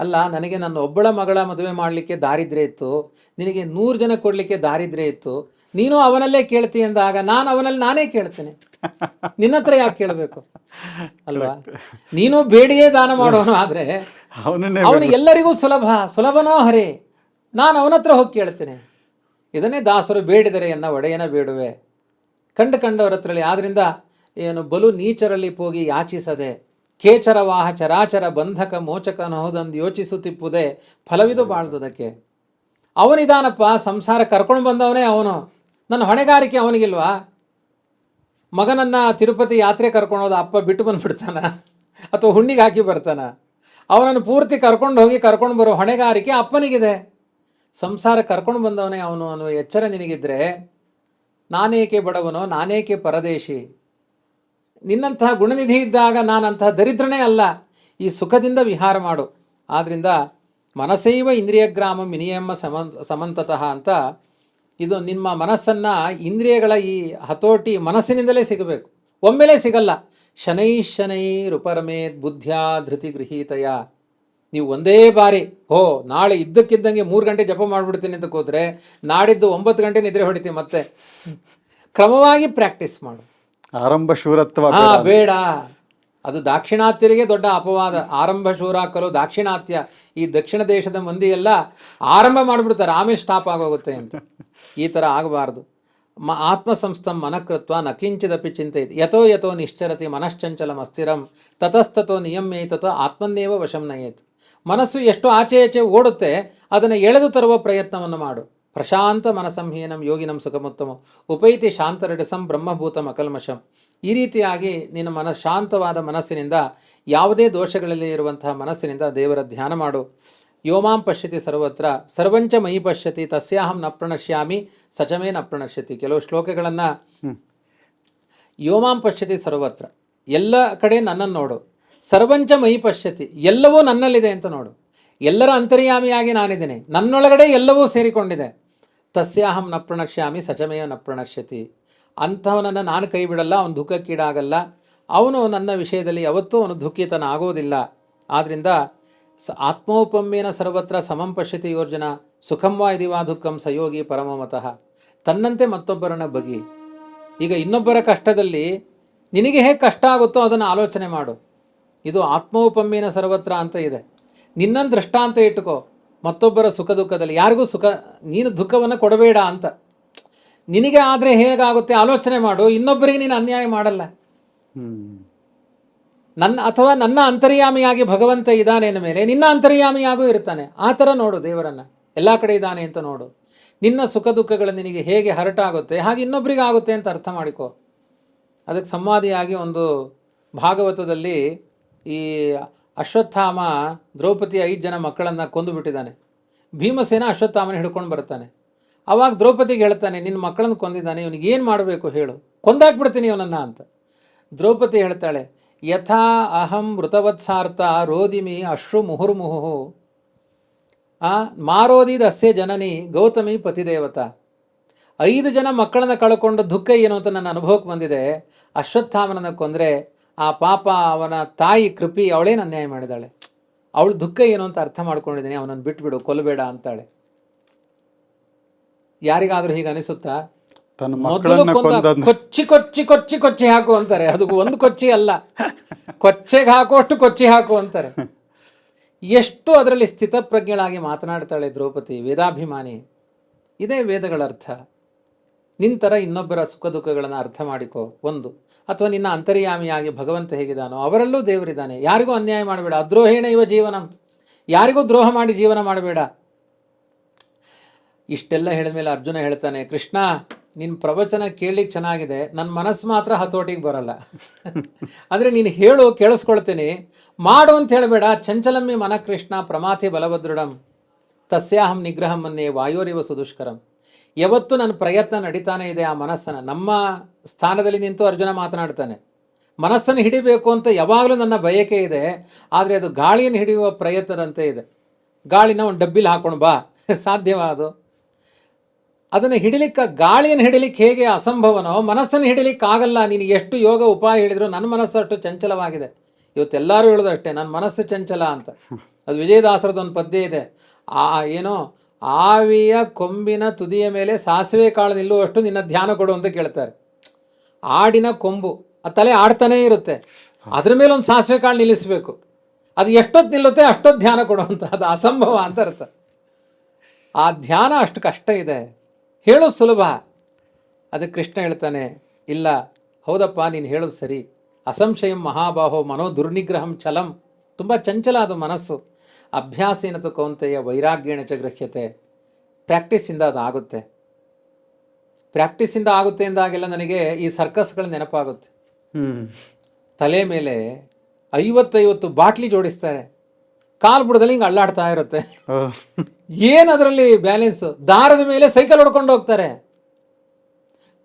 ಅಲ್ಲ, ನನಗೆ ನನ್ನ ಒಬ್ಬಳ ಮಗಳ ಮದುವೆ ಮಾಡಲಿಕ್ಕೆ ದಾರಿದ್ರ್ಯ ಇತ್ತು, ನಿನಗೆ 100 ಜನ ಕೊಡಲಿಕ್ಕೆ ದಾರಿದ್ರ್ಯ ಇತ್ತು, ನೀನು ಅವನಲ್ಲೇ ಕೇಳ್ತಿ ಅಂದಾಗ ನಾನು ಅವನಲ್ಲಿ ನಾನೇ ಕೇಳ್ತೇನೆ, ನಿನ್ನ ಹತ್ರ ಯಾಕೆ ಕೇಳಬೇಕು ಅಲ್ವಾ? ನೀನು ಬೇಡಿಯೇ ದಾನ ಮಾಡೋನು ಆದರೆ ಅವನು ಎಲ್ಲರಿಗೂ ಸುಲಭನೋ ಹರೇ, ನಾನು ಅವನ ಹತ್ರ ಹೋಗಿ ಕೇಳ್ತೇನೆ. ಇದನ್ನೇ ದಾಸರು ಬೇಡಿದರೆ ಎನ್ನ ಒಡೆಯನ ಬೇಡುವೆ, ಕಂಡವರ ಹತ್ರಲಿ. ಆದ್ದರಿಂದ ಏನು ಬಲು ನೀಚರಲ್ಲಿ ಹೋಗಿ ಯಾಚಿಸದೆ, ಕೇಚರ ವಾಹ ಚರಾಚರ ಬಂಧಕ ಮೋಚಕನೋದಂದು ಯೋಚಿಸುತ್ತಿಪ್ಪುದೇ ಫಲವಿದು ಬಾಳ್ದುದಕ್ಕೆ. ಅವನಿದಾನಪ್ಪ, ಸಂಸಾರ ಕರ್ಕೊಂಡು ಬಂದವನೇ ಅವನು, ನನ್ನ ಹೊಣೆಗಾರಿಕೆ ಅವನಿಗಿಲ್ವಾ? ಮಗನನ್ನು ತಿರುಪತಿ ಯಾತ್ರೆ ಕರ್ಕೊಂಡು ಹೋದ ಅಪ್ಪ ಬಿಟ್ಟು ಬಂದುಬಿಡ್ತಾನ, ಅಥವಾ ಹುಣ್ಣಿಗೆ ಹಾಕಿ ಬರ್ತಾನ? ಅವನನ್ನು ಪೂರ್ತಿ ಕರ್ಕೊಂಡು ಬರೋ ಹೊಣೆಗಾರಿಕೆ ಅಪ್ಪನಿಗಿದೆ. ಸಂಸಾರ ಕರ್ಕೊಂಡು ಬಂದವನೇ ಅವನು ಅನ್ನುವ ಎಚ್ಚರ ನಿನಗಿದ್ರೆ ನಾನೇಕೆ ಬಡವನೋ, ನಾನೇಕೆ ಪರದೇಶಿ? ನಿನ್ನಂತಹ ಗುಣನಿಧಿ ಇದ್ದಾಗ ನಾನಂತಹ ದರಿದ್ರನೇ ಅಲ್ಲ. ಈ ಸುಖದಿಂದ ವಿಹಾರ ಮಾಡು. ಆದ್ದರಿಂದ ಮನಸೈವ ಇಂದ್ರಿಯಗ್ರಾಮ ವಿನಿಯಮ ಸಮಂತತಃ ಅಂತ, ಇದು ನಿಮ್ಮ ಮನಸ್ಸನ್ನು ಇಂದ್ರಿಯಗಳ ಈ ಹತೋಟಿ ಮನಸ್ಸಿನಿಂದಲೇ ಸಿಗಬೇಕು, ಒಮ್ಮೆಲೇ ಸಿಗಲ್ಲ. ಶನೈರುಪರಮೇತ್ ಬುದ್ಧ್ಯಾ ಧೃತಿ ಗೃಹೀತಯ. ನೀವು ಒಂದೇ ಬಾರಿ ನಾಳೆ ಇದ್ದಕ್ಕಿದ್ದಂಗೆ 3 ಗಂಟೆ ಜಪ ಮಾಡಿಬಿಡ್ತೀನಿ ಅಂತ ಕೂತ್ರೆ ನಾಡಿದ್ದು 9 ಗಂಟೆ ನಿದ್ರೆ ಹೊಡಿತೀವಿ. ಮತ್ತೆ ಕ್ರಮವಾಗಿ ಪ್ರಾಕ್ಟೀಸ್ ಮಾಡು. ಆರಂಭ ಶೂರತ್ವ ಬೇಡ. ಅದು ದಾಕ್ಷಿಣಾತ್ಯರಿಗೆ ದೊಡ್ಡ ಅಪವಾದ. ಆರಂಭ ಶೂರ ಹಾಕಲು ದಾಕ್ಷಿಣಾತ್ಯ, ಈ ದಕ್ಷಿಣ ದೇಶದ ಮಂದಿ ಎಲ್ಲ ಆರಂಭ ಮಾಡಿಬಿಡ್ತಾರೆ, ಆಮೇಲೆ ಸ್ಟಾಪ್ ಆಗೋಗುತ್ತೆ ಅಂತ. ಈ ಥರ ಆಗಬಾರ್ದು. ಆತ್ಮಸಂಸ್ಥಂ ಮನಕೃತ್ವ ನಕಿಂಚಿದಪಿ ಚಿಂತೆಯಿದೆ. ಯಥೋ ನಿಶ್ಚರತಿ ಮನಶ್ಚಂಚಲಂ ಅಸ್ಥಿರಂ ತತಸ್ತತೋ ನಿಯಮ್ಯೇತತೋ ಆತ್ಮನ್ನೇವ ವಶಂ ನಯೇತ್. ಮನಸ್ಸು ಎಷ್ಟು ಆಚೆ ಓಡುತ್ತೆ ಅದನ್ನು ಎಳೆದು ತರುವ ಪ್ರಯತ್ನವನ್ನು ಮಾಡು. ಪ್ರಶಾಂತ ಮನಸಂಹೀನಂ ಯೋಗಿನಂ ಸುಖಮುತ್ತಮಂ ಉಪೈತಿ ಶಾಂತರಡಿಸಂ ಬ್ರಹ್ಮಭೂತಂ ಅಕಲ್ಮಷಂ. ಈ ರೀತಿಯಾಗಿ ನಿನ್ನ ಶಾಂತವಾದ ಮನಸ್ಸಿನಿಂದ, ಯಾವುದೇ ದೋಷಗಳಲ್ಲಿ ಇರುವಂತಹ ಮನಸ್ಸಿನಿಂದ ದೇವರ ಧ್ಯಾನ ಮಾಡು. ಯೋಮಾಂ ಪಶ್ಯತಿ ಸರ್ವತ್ರ ಸರ್ವಂಚ ಮಯಿ ಪಶ್ಯತಿ ತಸ್ಯಾಹಂ ನ ಪ್ರಣಶ್ಯಾಮಿ ಸಚಮೇ ನ ಪ್ರಣಶ್ಯತಿ. ಕೆಲವು ಶ್ಲೋಕಗಳನ್ನು ಯೋಮಾಂ ಪಶ್ಯತಿ ಸರ್ವತ್ರ, ಎಲ್ಲ ಕಡೆ ನನ್ನನ್ನು ನೋಡು. ಸರ್ವಂಚ ಮಯಿ ಪಶ್ಯತಿ, ಎಲ್ಲವೂ ನನ್ನಲ್ಲಿದೆ ಅಂತ ನೋಡು. ಎಲ್ಲರ ಅಂತರ್ಯಾಮಿಯಾಗಿ ನಾನಿದ್ದೇನೆ, ನನ್ನೊಳಗಡೆ ಎಲ್ಲವೂ ಸೇರಿಕೊಂಡಿದೆ. ತಸ್ಯಾಹಂ ನ ಪ್ರಣಶ್ಯಾಮಿ ಸಚಮೇಯ ನ ಪ್ರಣಶ್ಯತಿ. ಅಂಥವನನ್ನು ನಾನು ಕೈ ಬಿಡಲ್ಲ, ಅವನು ದುಃಖಕ್ಕೀಡಾಗಲ್ಲ, ಅವನು ನನ್ನ ವಿಷಯದಲ್ಲಿ ಯಾವತ್ತೂ ಅವನು ದುಃಖಿತನಾಗೋದಿಲ್ಲ. ಆದ್ದರಿಂದ ಆತ್ಮೋಪಮ್ಯೇನ ಸರ್ವತ್ರ ಸಮಂ ಪಶ್ಯತಿ ಯೋರ್ಜನ ಸುಖಂ ವಾ ಇದಿ ವಾ ದುಃಖಂ ಸಯೋಗಿ ಪರಮಮತಃ. ತನ್ನಂತೆ ಮತ್ತೊಬ್ಬರನ್ನ ಬಗಿ. ಈಗ ಇನ್ನೊಬ್ಬರ ಕಷ್ಟದಲ್ಲಿ ನಿನಗೆ ಹೇಗೆ ಕಷ್ಟ ಆಗುತ್ತೋ ಅದನ್ನು ಆಲೋಚನೆ ಮಾಡು. ಇದು ಆತ್ಮೋಪಮ್ಯೇನ ಸರ್ವತ್ರ ಅಂತ ಇದೆ. ನಿನ್ನನ್ನು ದೃಷ್ಟಾಂತ ಇಟ್ಟುಕೋ. ಮತ್ತೊಬ್ಬರ ಸುಖ ದುಃಖದಲ್ಲಿ ಯಾರಿಗೂ ನೀನು ದುಃಖವನ್ನು ಕೊಡಬೇಡ ಅಂತ. ನಿನಗೆ ಆದರೆ ಹೇಗಾಗುತ್ತೆ ಆಲೋಚನೆ ಮಾಡು. ಇನ್ನೊಬ್ಬರಿಗೆ ನೀನು ಅನ್ಯಾಯ ಮಾಡಲ್ಲ. ನನ್ನ ಅಂತರ್ಯಾಮಿಯಾಗಿ ಭಗವಂತ ಇದ್ದಾನೆ ಅಂದ ಮೇಲೆ ನಿನ್ನ ಅಂತರ್ಯಾಮಿಯಾಗೂ ಇರ್ತಾನೆ. ಆ ಥರ ನೋಡು ದೇವರನ್ನು, ಎಲ್ಲ ಕಡೆ ಇದ್ದಾನೆ ಅಂತ ನೋಡು. ನಿನ್ನ ಸುಖ ದ್ದುಃಖಗಳು ನಿನಗೆ ಹೇಗೆ ಹರಟಾಗುತ್ತೆ ಹಾಗೆ ಇನ್ನೊಬ್ಬರಿಗೆ ಆಗುತ್ತೆ ಅಂತ ಅರ್ಥ ಮಾಡಿಕೋ. ಅದಕ್ಕೆ ಸಂವಾದಿಯಾಗಿ ಒಂದು ಭಾಗವತದಲ್ಲಿ ಈ ಅಶ್ವತ್ಥಾಮ ದ್ರೌಪದಿ 5 ಜನ ಮಕ್ಕಳನ್ನು ಕೊಂದು ಬಿಟ್ಟಿದ್ದಾನೆ. ಭೀಮಸೇನ ಅಶ್ವತ್ಥಾಮನ ಹಿಡ್ಕೊಂಡು ಬರ್ತಾನೆ. ಆವಾಗ ದ್ರೌಪದಿಗೆ ಹೇಳ್ತಾನೆ, ನಿನ್ನ ಮಕ್ಕಳನ್ನು ಕೊಂದಿದ್ದಾನೆ, ಇವನಿಗೆ ಏನು ಮಾಡಬೇಕು ಹೇಳು, ಕೊಂದಾಕ್ಬಿಡ್ತೀನಿ ಇವನನ್ನು ಅಂತ. ದ್ರೌಪದಿ ಹೇಳ್ತಾಳೆ, ಯಥಾ ಅಹಂ ಮೃತವತ್ಸಾರ್ಥ ರೋದಿಮಿ ಅಶ್ರು ಮುಹುರ್ಮುಹು ಮಾರೋದಿದಸ್ಯ ಜನನಿ ಗೌತಮಿ ಪತಿದೇವತಾ. 5 ಜನ ಮಕ್ಕಳನ್ನು ಕಳ್ಕೊಂಡು ದುಃಖ ಏನು ಅಂತ ನನ್ನ ಅನುಭವಕ್ಕೆ ಬಂದಿದೆ. ಅಶ್ವತ್ಥಾಮನನ್ನು ಕೊಂದರೆ ಆ ಪಾಪ ಅವನ ತಾಯಿ ಕೃಪಿ ಅವಳೇನು ಅನ್ಯಾಯ ಮಾಡಿದಾಳೆ, ಅವಳು ದುಃಖ ಏನು ಅಂತ ಅರ್ಥ ಮಾಡ್ಕೊಂಡಿದ್ದೀನಿ, ಅವನನ್ನು ಬಿಟ್ಬಿಡು, ಕೊಲ್ಲಬೇಡ ಅಂತಾಳೆ. ಯಾರಿಗಾದರೂ ಹೀಗೆ ಅನಿಸುತ್ತಾ? ಮೊದಲು ಕೊಚ್ಚಿ ಕೊಚ್ಚಿ ಕೊಚ್ಚಿ ಕೊಚ್ಚಿ ಹಾಕು ಅಂತಾರೆ. ಅದು ಒಂದು ಕೊಚ್ಚಿ ಅಲ್ಲ, ಕೊಚ್ಚೆಗೆ ಹಾಕುವಷ್ಟು ಕೊಚ್ಚಿ ಹಾಕು ಅಂತಾರೆ. ಎಷ್ಟು ಅದರಲ್ಲಿ ಸ್ಥಿತಪ್ರಜ್ಞಳಾಗಿ ಮಾತನಾಡ್ತಾಳೆ ದ್ರೌಪದಿ, ವೇದಾಭಿಮಾನಿ. ಇದೇ ವೇದಗಳ ಅರ್ಥ. ನಿಂತರ ಇನ್ನೊಬ್ಬರ ಸುಖ ದುಃಖಗಳನ್ನು ಅರ್ಥ ಮಾಡಿಕೋ ಒಂದು. ಅಥವಾ ನಿನ್ನ ಅಂತರ್ಯಾಮಿಯಾಗಿ ಭಗವಂತ ಹೇಗಿದ್ದಾನೋ ಅವರಲ್ಲೂ ದೇವರಿದ್ದಾನೆ. ಯಾರಿಗೂ ಅನ್ಯಾಯ ಮಾಡಬೇಡ. ಅದ್ರೋಹೇಣ ಇವ ಜೀವನಂ, ಯಾರಿಗೂ ದ್ರೋಹ ಮಾಡಿ ಜೀವನ ಮಾಡಬೇಡ. ಇಷ್ಟೆಲ್ಲ ಹೇಳಿದ ಮೇಲೆ ಅರ್ಜುನ ಹೇಳ್ತಾನೆ, ಕೃಷ್ಣ ನಿನ್ನ ಪ್ರವಚನ ಕೇಳಲಿಕ್ಕೆ ಚೆನ್ನಾಗಿದೆ, ನನ್ನ ಮನಸ್ಸು ಮಾತ್ರ ಹತೋಟಿಗೆ ಬರಲ್ಲ. ಅಂದರೆ ನೀನು ಹೇಳು, ಕೇಳಿಸ್ಕೊಳ್ತೀನಿ, ಮಾಡು ಅಂತ ಹೇಳಬೇಡ. ಚಂಚಲಮ್ಮಿ ಮನ ಕೃಷ್ಣ ಪ್ರಮಾಥಿ ಬಲಭದೃಢಂ ತಸ್ಯಾಹಂ ನಿಗ್ರಹಂ ಮನ್ಯೆ ವಾಯೋರಿವ ಸುದುಷ್ಕರಂ. ಯಾವತ್ತು ನನ್ನ ಪ್ರಯತ್ನ ನಡೀತಾನೆ ಇದೆ ಆ ಮನಸ್ಸನ್ನು. ನಮ್ಮ ಸ್ಥಾನದಲ್ಲಿ ನಿಂತು ಅರ್ಜುನ ಮಾತನಾಡ್ತಾನೆ, ಮನಸ್ಸನ್ನು ಹಿಡಿಬೇಕು ಅಂತ ಯಾವಾಗಲೂ ನನ್ನ ಬಯಕೆ ಇದೆ, ಆದರೆ ಅದು ಗಾಳಿಯನ್ನು ಹಿಡಿಯುವ ಪ್ರಯತ್ನದಂತೆ ಇದೆ. ಗಾಳಿನ ಒಂದು ಡಬ್ಬಿಲಿ ಹಾಕೊಂಡು ಬಾ, ಸಾಧ್ಯವಾ ಅದು? ಅದನ್ನು ಹಿಡಿಲಿಕ್ಕೆ, ಗಾಳಿಯನ್ನು ಹಿಡಿಲಿಕ್ಕೆ ಹೇಗೆ ಅಸಂಭವನೋ ಮನಸ್ಸನ್ನು ಹಿಡಿಲಿಕ್ಕೆ ಆಗಲ್ಲ. ನೀನು ಎಷ್ಟು ಯೋಗ ಉಪಾಯ ಹೇಳಿದ್ರು ನನ್ನ ಮನಸ್ಸು ಅಷ್ಟು ಚಂಚಲವಾಗಿದೆ. ಇವತ್ತೆಲ್ಲರೂ ಹೇಳೋದು ಅಷ್ಟೇ, ನನ್ನ ಮನಸ್ಸು ಚಂಚಲ ಅಂತ. ಅದು ವಿಜಯದಾಸರದ ಒಂದು ಪದ್ಯ ಇದೆ, ಏನೋ ಆವಿಯ ಕೊಂಬಿನ ತುದಿಯ ಮೇಲೆ ಸಾಸಿವೆ ಕಾಳು ನಿಲ್ಲುವಷ್ಟು ನಿನ್ನ ಧ್ಯಾನ ಕೊಡು ಅಂತ ಕೇಳ್ತಾರೆ. ಆಡಿನ ಕೊಂಬು, ಆ ತಲೆ ಆಡ್ತಾನೇ ಇರುತ್ತೆ, ಅದ್ರ ಮೇಲೆ ಒಂದು ಸಾಸಿವೆ ಕಾಳು ನಿಲ್ಲಿಸಬೇಕು. ಅದು ಎಷ್ಟೊತ್ತು ನಿಲ್ಲುತ್ತೆ ಅಷ್ಟೊತ್ತು ಧ್ಯಾನ ಕೊಡುವಂಥ, ಅದು ಅಸಂಭವ ಅಂತ ಅರ್ಥ. ಆ ಧ್ಯಾನ ಅಷ್ಟು ಕಷ್ಟ ಇದೆ, ಹೇಳೋದು ಸುಲಭ. ಅದಕ್ಕೆ ಕೃಷ್ಣ ಹೇಳ್ತಾನೆ, ಇಲ್ಲ ಹೌದಪ್ಪ ನೀನು ಹೇಳೋದು ಸರಿ, ಅಸಂಶಯಂ ಮಹಾಬಾಹೋ ಮನೋ ದುರ್ನಿಗ್ರಹಂ ಚಲಂ. ತುಂಬ ಚಂಚಲ ಅದು ಮನಸ್ಸು. ಅಭ್ಯಾಸೇನತು ಕೌಂತೆಯ ವೈರಾಗ್ಯೇಣ ಚ ಗೃಹ್ಯತೆ. ಪ್ರಾಕ್ಟೀಸಿಂದ ಅದು ಆಗುತ್ತೆ. ಪ್ರಾಕ್ಟೀಸಿಂದ ಆಗುತ್ತೆ ಎಂದಾಗೆಲ್ಲ ನನಗೆ ಈ ಸರ್ಕಸ್ಗಳ ನೆನಪಾಗುತ್ತೆ. ತಲೆ ಮೇಲೆ 50 ಬಾಟ್ಲಿ ಜೋಡಿಸ್ತಾರೆ, ಕಾಲು ಬುಡದಲ್ಲಿ ಹಿಂಗೆ ಅಳ್ಳಾಡ್ತಾ ಇರುತ್ತೆ. ಏನದರಲ್ಲಿ ಬ್ಯಾಲೆನ್ಸು? ದಾರದ ಮೇಲೆ ಸೈಕಲ್ ಹೊಡ್ಕೊಂಡು ಹೋಗ್ತಾರೆ.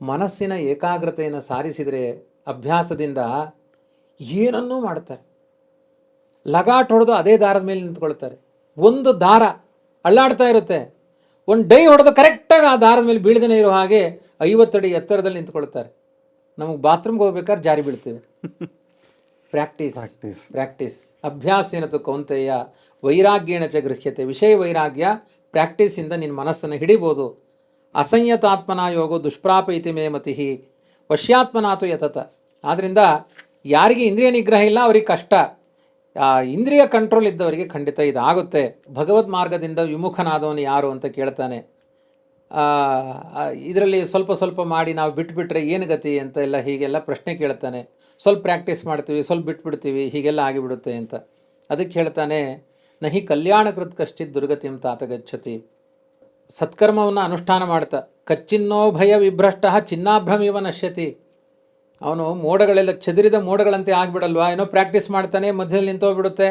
ಮನಸ್ಸಿನ ಏಕಾಗ್ರತೆಯನ್ನು ಸಾರಿಸಿದರೆ ಅಭ್ಯಾಸದಿಂದ ಏನನ್ನೂ ಮಾಡ್ತಾರೆ. ಲಗಾಟ್ ಹೊಡೆದು ಅದೇ ದಾರದ ಮೇಲೆ ನಿಂತ್ಕೊಳ್ತಾರೆ. ಒಂದು ದಾರ ಅಳ್ಳಾಡ್ತಾ ಇರುತ್ತೆ, ಒಂದು ಡೈ ಹೊಡೆದು ಕರೆಕ್ಟಾಗಿ ಆ ದಾರದ ಮೇಲೆ ಬೀಳದೇ ಇರೋ ಹಾಗೆ 50 ಅಡಿ ಎತ್ತರದಲ್ಲಿ ನಿಂತ್ಕೊಳ್ತಾರೆ. ನಮಗೆ ಬಾತ್ರೂಮ್ಗೆ ಹೋಗ್ಬೇಕಾದ್ರೆ ಜಾರಿ ಬೀಳ್ತೀವಿ. ಪ್ರಾಕ್ಟೀಸ್ ಅಭ್ಯಾಸೇನತು ಕೌಂತೆಯ ವೈರಾಗ್ಯೇಣ ಚ ಗೃಹ್ಯತೆ. ವಿಷಯ ವೈರಾಗ್ಯ ಪ್ರಾಕ್ಟೀಸಿಂದ ನಿನ್ನ ಮನಸ್ಸನ್ನು ಹಿಡಿಬೋದು. ಅಸಂಯತಾತ್ಮನ ಯೋಗೋ ದುಷ್ಪ್ರಾಪ ಇತಿ ಮೇ ಮತಿ ವಶ್ಯಾತ್ಮನಾತು ಯತತ. ಆದ್ದರಿಂದ ಯಾರಿಗೆ ಇಂದ್ರಿಯ ನಿಗ್ರಹ ಇಲ್ಲ ಅವರಿಗೆ ಕಷ್ಟ, ಇಂದ್ರಿಯ ಕಂಟ್ರೋಲ್ ಇದ್ದವರಿಗೆ ಖಂಡಿತ ಇದಾಗುತ್ತೆ. ಭಗವದ್ ಮಾರ್ಗದಿಂದ ವಿಮುಖನಾದವನು ಯಾರು ಅಂತ ಕೇಳ್ತಾನೆ. ಇದರಲ್ಲಿ ಸ್ವಲ್ಪ ಮಾಡಿ ನಾವು ಬಿಟ್ಬಿಟ್ರೆ ಏನು ಗತಿ ಅಂತ ಎಲ್ಲ ಹೀಗೆಲ್ಲ ಪ್ರಶ್ನೆ ಕೇಳ್ತಾನೆ. ಸ್ವಲ್ಪ ಪ್ರಾಕ್ಟೀಸ್ ಮಾಡ್ತೀವಿ, ಸ್ವಲ್ಪ ಬಿಟ್ಬಿಡ್ತೀವಿ, ಹೀಗೆಲ್ಲ ಆಗಿಬಿಡುತ್ತೆ ಅಂತ. ಅದಕ್ಕೆ ಹೇಳ್ತಾನೆ, ನಹಿ ಕಲ್ಯಾಣಕೃತ್ ಕಶ್ಚಿತ್ ದುರ್ಗತಿಂ ತಾತ ಗಚ್ಚತಿ. ಸತ್ಕರ್ಮವನ್ನು ಅನುಷ್ಠಾನ ಮಾಡ್ತಾ ಕಚ್ಚಿನ್ನೋ ಭಯ ವಿಭ್ರಷ್ಟ ಚಿನ್ನಾಭ್ರಮಿವ ನಶ್ಯತಿ. ಅವನು ಮೋಡಗಳೆಲ್ಲ ಚದುರಿದ ಮೋಡಗಳಂತೆ ಆಗಿಬಿಡಲ್ವಾ, ಏನೋ ಪ್ರಾಕ್ಟೀಸ್ ಮಾಡ್ತಾನೆ, ಮಧ್ಯದಲ್ಲಿ ನಿಂತೋಗ್ಬಿಡುತ್ತೆ,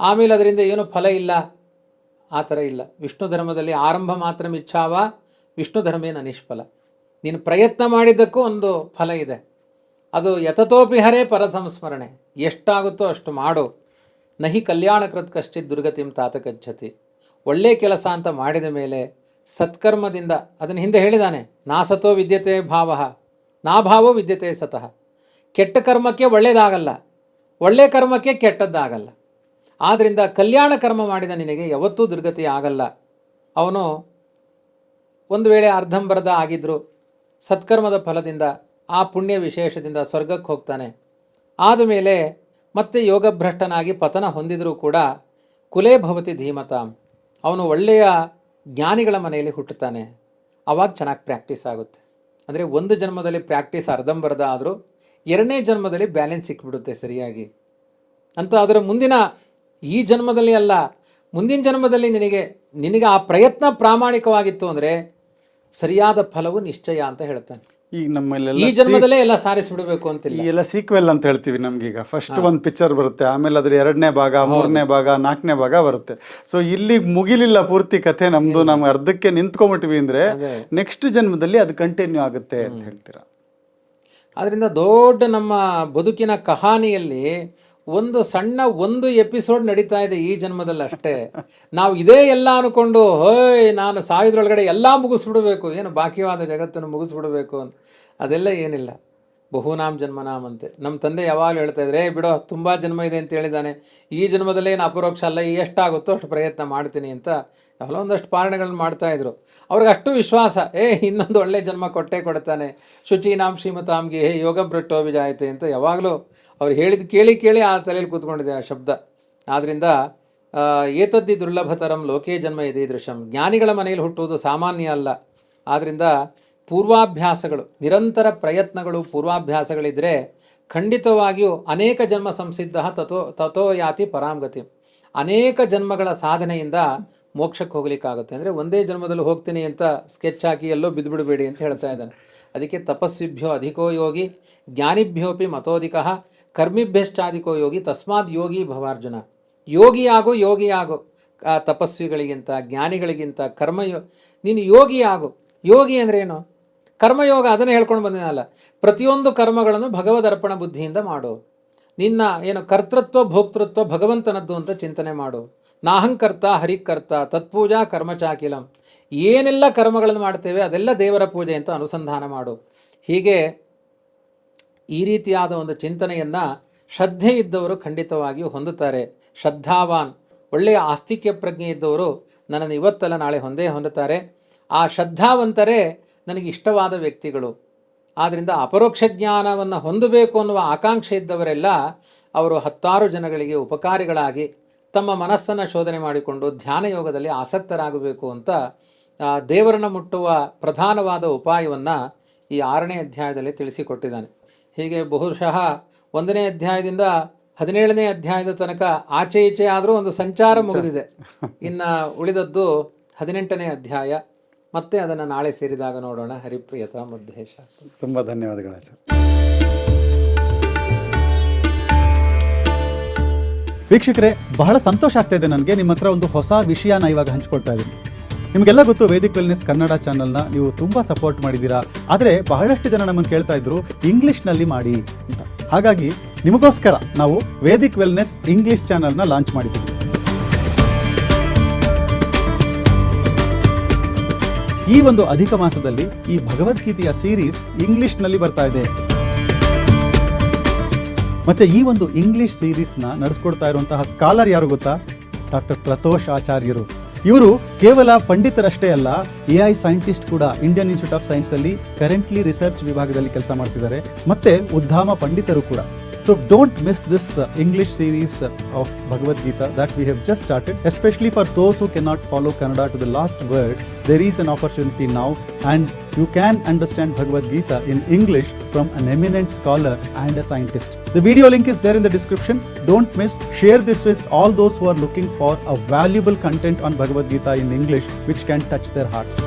ಆಮೇಲೆ ಅದರಿಂದ ಏನೂ ಫಲ ಇಲ್ಲ. ಆ ಥರ ಇಲ್ಲ. ವಿಷ್ಣು ಧರ್ಮದಲ್ಲಿ ಆರಂಭ ಮಾತ್ರ ಇಚ್ಛಾವ ವಿಷ್ಣು ಧರ್ಮೇನ ನಿಷ್ಫಲ. ನೀನು ಪ್ರಯತ್ನ ಮಾಡಿದ್ದಕ್ಕೂ ಒಂದು ಫಲ ಇದೆ, ಅದು ಯತತೋಪಿ ಹರೇ ಪರ ಸಂಸ್ಮರಣೆ. ಎಷ್ಟಾಗುತ್ತೋ ಅಷ್ಟು ಮಾಡು. ನಹಿ ಕಲ್ಯಾಣಕೃತ್ ಕಶ್ಚಿತ್ ದುರ್ಗತಿಂ ತಾತ ಗಚ್ಚತಿ. ಒಳ್ಳೆ ಕೆಲಸ ಅಂತ ಮಾಡಿದ ಮೇಲೆ ಸತ್ಕರ್ಮದಿಂದ, ಅದನ್ನು ಹಿಂದೆ ಹೇಳಿದಾನೆ, ನಾಸತೋ ವಿದ್ಯತೆ ಭಾವ ನಾ ಭಾವೋ ವಿದ್ಯತೆ ಸತಃ. ಕೆಟ್ಟ ಕರ್ಮಕ್ಕೆ ಒಳ್ಳೆಯದಾಗಲ್ಲ, ಒಳ್ಳೆಯ ಕರ್ಮಕ್ಕೆ ಕೆಟ್ಟದ್ದಾಗಲ್ಲ. ಆದ್ದರಿಂದ ಕಲ್ಯಾಣ ಕರ್ಮ ಮಾಡಿದ ನಿನಗೆ ಯಾವತ್ತೂ ದುರ್ಗತಿ ಆಗಲ್ಲ. ಅವನು ಒಂದು ವೇಳೆ ಅರ್ಧಂಬರ್ಧ ಆಗಿದ್ದರೂ ಸತ್ಕರ್ಮದ ಫಲದಿಂದ, ಆ ಪುಣ್ಯ ವಿಶೇಷದಿಂದ ಸ್ವರ್ಗಕ್ಕೆ ಹೋಗ್ತಾನೆ. ಆದಮೇಲೆ ಮತ್ತೆ ಯೋಗಭ್ರಷ್ಟನಾಗಿ ಪತನ ಹೊಂದಿದರೂ ಕೂಡ ಕುಲೇ ಭವತಿ ಧೀಮತಾಂ, ಅವನು ಒಳ್ಳೆಯ ಜ್ಞಾನಿಗಳ ಮನೆಯಲ್ಲಿ ಹುಟ್ಟುತ್ತಾನೆ. ಆವಾಗ ಚೆನ್ನಾಗಿ ಪ್ರಾಕ್ಟೀಸ್ ಆಗುತ್ತೆ. ಅಂದರೆ ಒಂದು ಜನ್ಮದಲ್ಲಿ ಪ್ರಾಕ್ಟೀಸ್ ಅರ್ಧಂಬರ್ಧ ಆದರೂ 2ನೇ ಜನ್ಮದಲ್ಲಿ ಬ್ಯಾಲೆನ್ಸ್ ಸಿಕ್ಕಿಬಿಡುತ್ತೆ ಸರಿಯಾಗಿ ಅಂತ. ಅದರ ಮುಂದಿನ, ಈ ಜನ್ಮದಲ್ಲಿ ಅಲ್ಲ, ಮುಂದಿನ ಜನ್ಮದಲ್ಲಿ ನಿನಗೆ ಆ ಪ್ರಯತ್ನ ಪ್ರಾಮಾಣಿಕವಾಗಿತ್ತು ಅಂದರೆ ಸರಿಯಾದ ಫಲವು ನಿಶ್ಚಯ ಅಂತ ಹೇಳ್ತಾನೆ. ಈಗ ನಮ್ಮಲ್ಲೆಲ್ಲ ಈ ಜನ್ಮದಲ್ಲೇ ಎಲ್ಲ ಸಾರಿಸ್ಬಿಡಬೇಕು ಅಂತಿಲ್ಲ. ಈ ಎಲ್ಲ ಸೀಕ್ವೆಲ್ ಅಂತ ಹೇಳ್ತೀವಿ. ನಮ್ಗೀಗ ಫಸ್ಟ್ ಒಂದು ಪಿಕ್ಚರ್ ಬರುತ್ತೆ, ಆಮೇಲೆ ಅದ್ರ 2ನೇ ಭಾಗ, 3ನೇ ಭಾಗ, 4ನೇ ಭಾಗ ಬರುತ್ತೆ. ಸೊ ಇಲ್ಲಿ ಮುಗಿಲಿಲ್ಲ ಪೂರ್ತಿ ಕಥೆ ನಮ್ದು, ನಮ್ಗೆ ಅರ್ಧಕ್ಕೆ ನಿಂತ್ಕೊಂಬಿಟ್ವಿ ಅಂದ್ರೆ ನೆಕ್ಸ್ಟ್ ಜನ್ಮದಲ್ಲಿ ಅದು ಕಂಟಿನ್ಯೂ ಆಗುತ್ತೆ ಅಂತ ಹೇಳ್ತೀರಾ. ಆದ್ರಿಂದ ದೊಡ್ಡ ನಮ್ಮ ಬದುಕಿನ ಕಹಾನಿಯಲ್ಲಿ ಒಂದು ಎಪಿಸೋಡ್ ನಡೀತಾ ಇದೆ ಈ ಜನ್ಮದಲ್ಲಿ ಅಷ್ಟೇ. ನಾವು ಇದೇ ಎಲ್ಲ ಅನ್ಕೊಂಡು ಹೋಯ್ ನಾನು ಸಾಯೋದ್ರೊಳಗಡೆ ಎಲ್ಲ ಮುಗಿಸ್ಬಿಡ್ಬೇಕು, ಏನು ಬಾಕಿಯಾದ ಜಗತ್ತನ್ನು ಮುಗಿಸ್ಬಿಡ್ಬೇಕು ಅಂತ, ಅದೆಲ್ಲ ಏನಿಲ್ಲ. ಬಹುನಾಮ್ ಜನ್ಮನಾಮ್ ಅಂತೆ. ನಮ್ಮ ತಂದೆ ಯಾವಾಗಲೂ ಹೇಳ್ತಾ ಇದ್ರೆ, ಬಿಡೋ ತುಂಬ ಜನ್ಮ ಇದೆ ಅಂತ ಹೇಳಿದ್ದಾನೆ, ಈ ಜನ್ಮದಲ್ಲೇ ಏನು ಅಪರೋಕ್ಷ ಅಲ್ಲ, ಎಷ್ಟಾಗುತ್ತೋ ಅಷ್ಟು ಪ್ರಯತ್ನ ಮಾಡ್ತೀನಿ ಅಂತ ಯಾವಲೋ ಒಂದಷ್ಟು ಪಾಲನೆಗಳನ್ನ ಮಾಡ್ತಾಯಿದ್ರು. ಅವ್ರಿಗೆ ಅಷ್ಟು ವಿಶ್ವಾಸ, ಇನ್ನೊಂದು ಒಳ್ಳೆ ಜನ್ಮ ಕೊಡ್ತಾನೆ, ಶುಚೀನಾಮ್ ಶ್ರೀಮತಾಮ್ಗೆ ಯೋಗ ಭ್ರಷ್ಟೋ ವಿಜಾಯತೆ ಅಂತ ಯಾವಾಗಲೂ ಅವ್ರು ಹೇಳಿದ್ದು ಕೇಳಿ ಆ ತಲೆಯಲ್ಲಿ ಕೂತ್ಕೊಂಡಿದೆ ಆ ಶಬ್ದ. ಆದ್ದರಿಂದ ಏತದ್ದಿ ದುರ್ಲಭತರಂ ಲೋಕೇ ಜನ್ಮ ಇದೀದೃಶಂ. ಜ್ಞಾನಿಗಳ ಮನೆಯಲ್ಲಿ ಹುಟ್ಟುವುದು ಸಾಮಾನ್ಯ ಅಲ್ಲ. ಆದ್ದರಿಂದ ಪೂರ್ವಾಭ್ಯಾಸಗಳು, ನಿರಂತರ ಪ್ರಯತ್ನಗಳು, ಪೂರ್ವಾಭ್ಯಾಸಗಳಿದ್ದರೆ ಖಂಡಿತವಾಗಿಯೂ ಅನೇಕ ಜನ್ಮ ಸಂಸಿದ್ಧ ತಥೋ ಯಾತಿ ಪರಾಂಗತಿ. ಅನೇಕ ಜನ್ಮಗಳ ಸಾಧನೆಯಿಂದ ಮೋಕ್ಷಕ್ಕೆ ಹೋಗ್ಲಿಕ್ಕಾಗುತ್ತೆ. ಅಂದರೆ ಒಂದೇ ಜನ್ಮದಲ್ಲಿ ಹೋಗ್ತೀನಿ ಅಂತ ಸ್ಕೆಚ್ ಹಾಕಿ ಎಲ್ಲೋ ಬಿದ್ದುಬಿಡಬೇಡಿ ಅಂತ ಹೇಳ್ತಾ ಇದ್ದಾನೆ. ಅದಕ್ಕೆ ತಪಸ್ವಿಭ್ಯೋ ಅಧಿಕೋ ಯೋಗಿ ಜ್ಞಾನಿಭ್ಯೋಪಿ ಮತೋಧಿಕಃ ಕರ್ಮಿಭ್ಯಶ್ಚಾಧಿಕೋ ಯೋಗಿ ತಸ್ಮಾದ್ ಯೋಗಿ ಭವಾರ್ಜುನ. ಯೋಗಿಯಾಗು ತಪಸ್ವಿಗಳಿಗಿಂತ, ಜ್ಞಾನಿಗಳಿಗಿಂತ ನೀನು ಯೋಗಿ ಆಗು. ಯೋಗಿ ಅಂದರೆ ಏನು? ಕರ್ಮಯೋಗ ಅದನ್ನೇ ಹೇಳ್ಕೊಂಡು ಬಂದಿನಲ್ಲ, ಪ್ರತಿಯೊಂದು ಕರ್ಮಗಳನ್ನು ಭಗವದರ್ಪಣ ಬುದ್ಧಿಯಿಂದ ಮಾಡು. ನಿನ್ನ ಏನು ಕರ್ತೃತ್ವ ಭೋಕ್ತೃತ್ವ ಭಗವಂತನದ್ದು ಅಂತ ಚಿಂತನೆ ಮಾಡು. ನಾಹಂಕರ್ತ ಹರಿಕರ್ತ ತತ್ಪೂಜಾ ಕರ್ಮಚಾಕಿಲಂ. ಏನೆಲ್ಲ ಕರ್ಮಗಳನ್ನು ಮಾಡ್ತೇವೆ ಅದೆಲ್ಲ ದೇವರ ಪೂಜೆ ಅಂತ ಅನುಸಂಧಾನ ಮಾಡು. ಹೀಗೆ ಈ ರೀತಿಯಾದ ಒಂದು ಚಿಂತನೆಯನ್ನು ಶ್ರದ್ಧೆ ಇದ್ದವರು ಖಂಡಿತವಾಗಿಯೂ ಹೊಂದುತ್ತಾರೆ. ಶ್ರದ್ಧಾವಾನ್, ಒಳ್ಳೆಯ ಆಸ್ತಿಕ್ಯ ಪ್ರಜ್ಞೆ ಇದ್ದವರು ನನ್ನನ್ನು ಇವತ್ತಲ್ಲ ನಾಳೆ ಹೊಂದುತ್ತಾರೆ. ಆ ಶ್ರದ್ಧಾವಂತರೇ ನನಗೆ ಇಷ್ಟವಾದ ವ್ಯಕ್ತಿಗಳು. ಆದ್ದರಿಂದ ಅಪರೋಕ್ಷ ಜ್ಞಾನವನ್ನು ಹೊಂದಬೇಕು ಅನ್ನುವ ಆಕಾಂಕ್ಷೆ ಇದ್ದವರೆಲ್ಲ ಅವರು 10 ಜನಗಳಿಗೆ ಉಪಕಾರಿಗಳಾಗಿ ತಮ್ಮ ಮನಸ್ಸನ್ನು ಶೋಧನೆ ಮಾಡಿಕೊಂಡು ಧ್ಯಾನ ಯೋಗದಲ್ಲಿ ಆಸಕ್ತರಾಗಬೇಕು ಅಂತ ದೇವರನ್ನು ಮುಟ್ಟುವ ಪ್ರಧಾನವಾದ ಉಪಾಯವನ್ನು ಈ 6ನೇ ಅಧ್ಯಾಯದಲ್ಲಿ ತಿಳಿಸಿಕೊಟ್ಟಿದ್ದಾನೆ. ಹೀಗೆ ಬಹುಶಃ 1ನೇ ಅಧ್ಯಾಯದಿಂದ 17ನೇ ಅಧ್ಯಾಯದ ತನಕ ಆಚೆ ಈಚೆ ಆದರೂ ಒಂದು ಸಂಚಾರ ಮುಗಿದಿದೆ. ಇನ್ನು ಉಳಿದದ್ದು 18ನೇ ಅಧ್ಯಾಯ. ಮತ್ತೆ ಅದನ್ನು ನಾಳೆ ಸೇರಿದಾಗ ನೋಡೋಣ. ಹರಿಪ್ರಿಯತಾ ಮುದ್ದೇಶ. ತುಂಬ ಧನ್ಯವಾದಗಳು ಸರ್. ವೀಕ್ಷಕರೇ, ಬಹಳ ಸಂತೋಷ ಆಗ್ತಾ ಇದೆ ನನಗೆ. ನಿಮ್ಮ ಹತ್ರ ಒಂದು ಹೊಸ ವಿಷಯನ ಇವಾಗ ಹಂಚ್ಕೊಳ್ತಾ ಇದ್ದೀನಿ. ನಿಮಗೆಲ್ಲ ಗೊತ್ತು, ವೇದಿಕ್ ವೆಲ್ನೆಸ್ ಕನ್ನಡ ಚಾನಲ್ನ ನೀವು ತುಂಬ ಸಪೋರ್ಟ್ ಮಾಡಿದ್ದೀರಾ. ಆದರೆ ಬಹಳಷ್ಟು ಜನ ನಮ್ಮನ್ನು ಕೇಳ್ತಾ ಇದ್ರು ಇಂಗ್ಲೀಷ್ನಲ್ಲಿ ಮಾಡಿ ಅಂತ. ಹಾಗಾಗಿ ನಿಮಗೋಸ್ಕರ ನಾವು ವೇದಿಕ್ ವೆಲ್ನೆಸ್ ಇಂಗ್ಲೀಷ್ ಚಾನಲ್ನ ಲಾಂಚ್ ಮಾಡಿದ್ದೀವಿ. ಈ ಒಂದು ಅಧಿಕ ಮಾಸದಲ್ಲಿ ಈ ಭಗವದ್ಗೀತೆಯ ಸೀರೀಸ್ ಇಂಗ್ಲಿಷ್ನಲ್ಲಿ ಬರ್ತಾ ಇದೆ. ಮತ್ತೆ ಈ ಒಂದು ಇಂಗ್ಲಿಷ್ ಸೀರೀಸ್ನ ನಡೆಸ್ಕೊಡ್ತಾ ಇರುವಂತಹ ಸ್ಕಾಲರ್ ಯಾರು ಗೊತ್ತಾ? ಡಾಕ್ಟರ್ ಪ್ರತೋಷ್ ಆಚಾರ್ಯರು. ಇವರು ಕೇವಲ ಪಂಡಿತರಷ್ಟೇ ಅಲ್ಲ, AI ಸೈಂಟಿಸ್ಟ್ ಕೂಡ. ಇಂಡಿಯನ್ ಇನ್ಸ್ಟಿಟ್ಯೂಟ್ ಆಫ್ ಸೈನ್ಸ್ ಅಲ್ಲಿ ಕರೆಂಟ್ಲಿ ರಿಸರ್ಚ್ ವಿಭಾಗದಲ್ಲಿ ಕೆಲಸ ಮಾಡ್ತಿದ್ದಾರೆ. ಮತ್ತೆ ಉದ್ಧಾಮ ಪಂಡಿತರು ಕೂಡ. So don't miss this English series of Bhagavad Gita that we have just started. Especially for those who cannot follow Kannada to the last word, there is an opportunity now, and you can understand Bhagavad Gita in English from an eminent scholar and a scientist. The video link is there in the description. Don't miss. Share this with all those who are looking for a valuable content on Bhagavad Gita in English which can touch their hearts.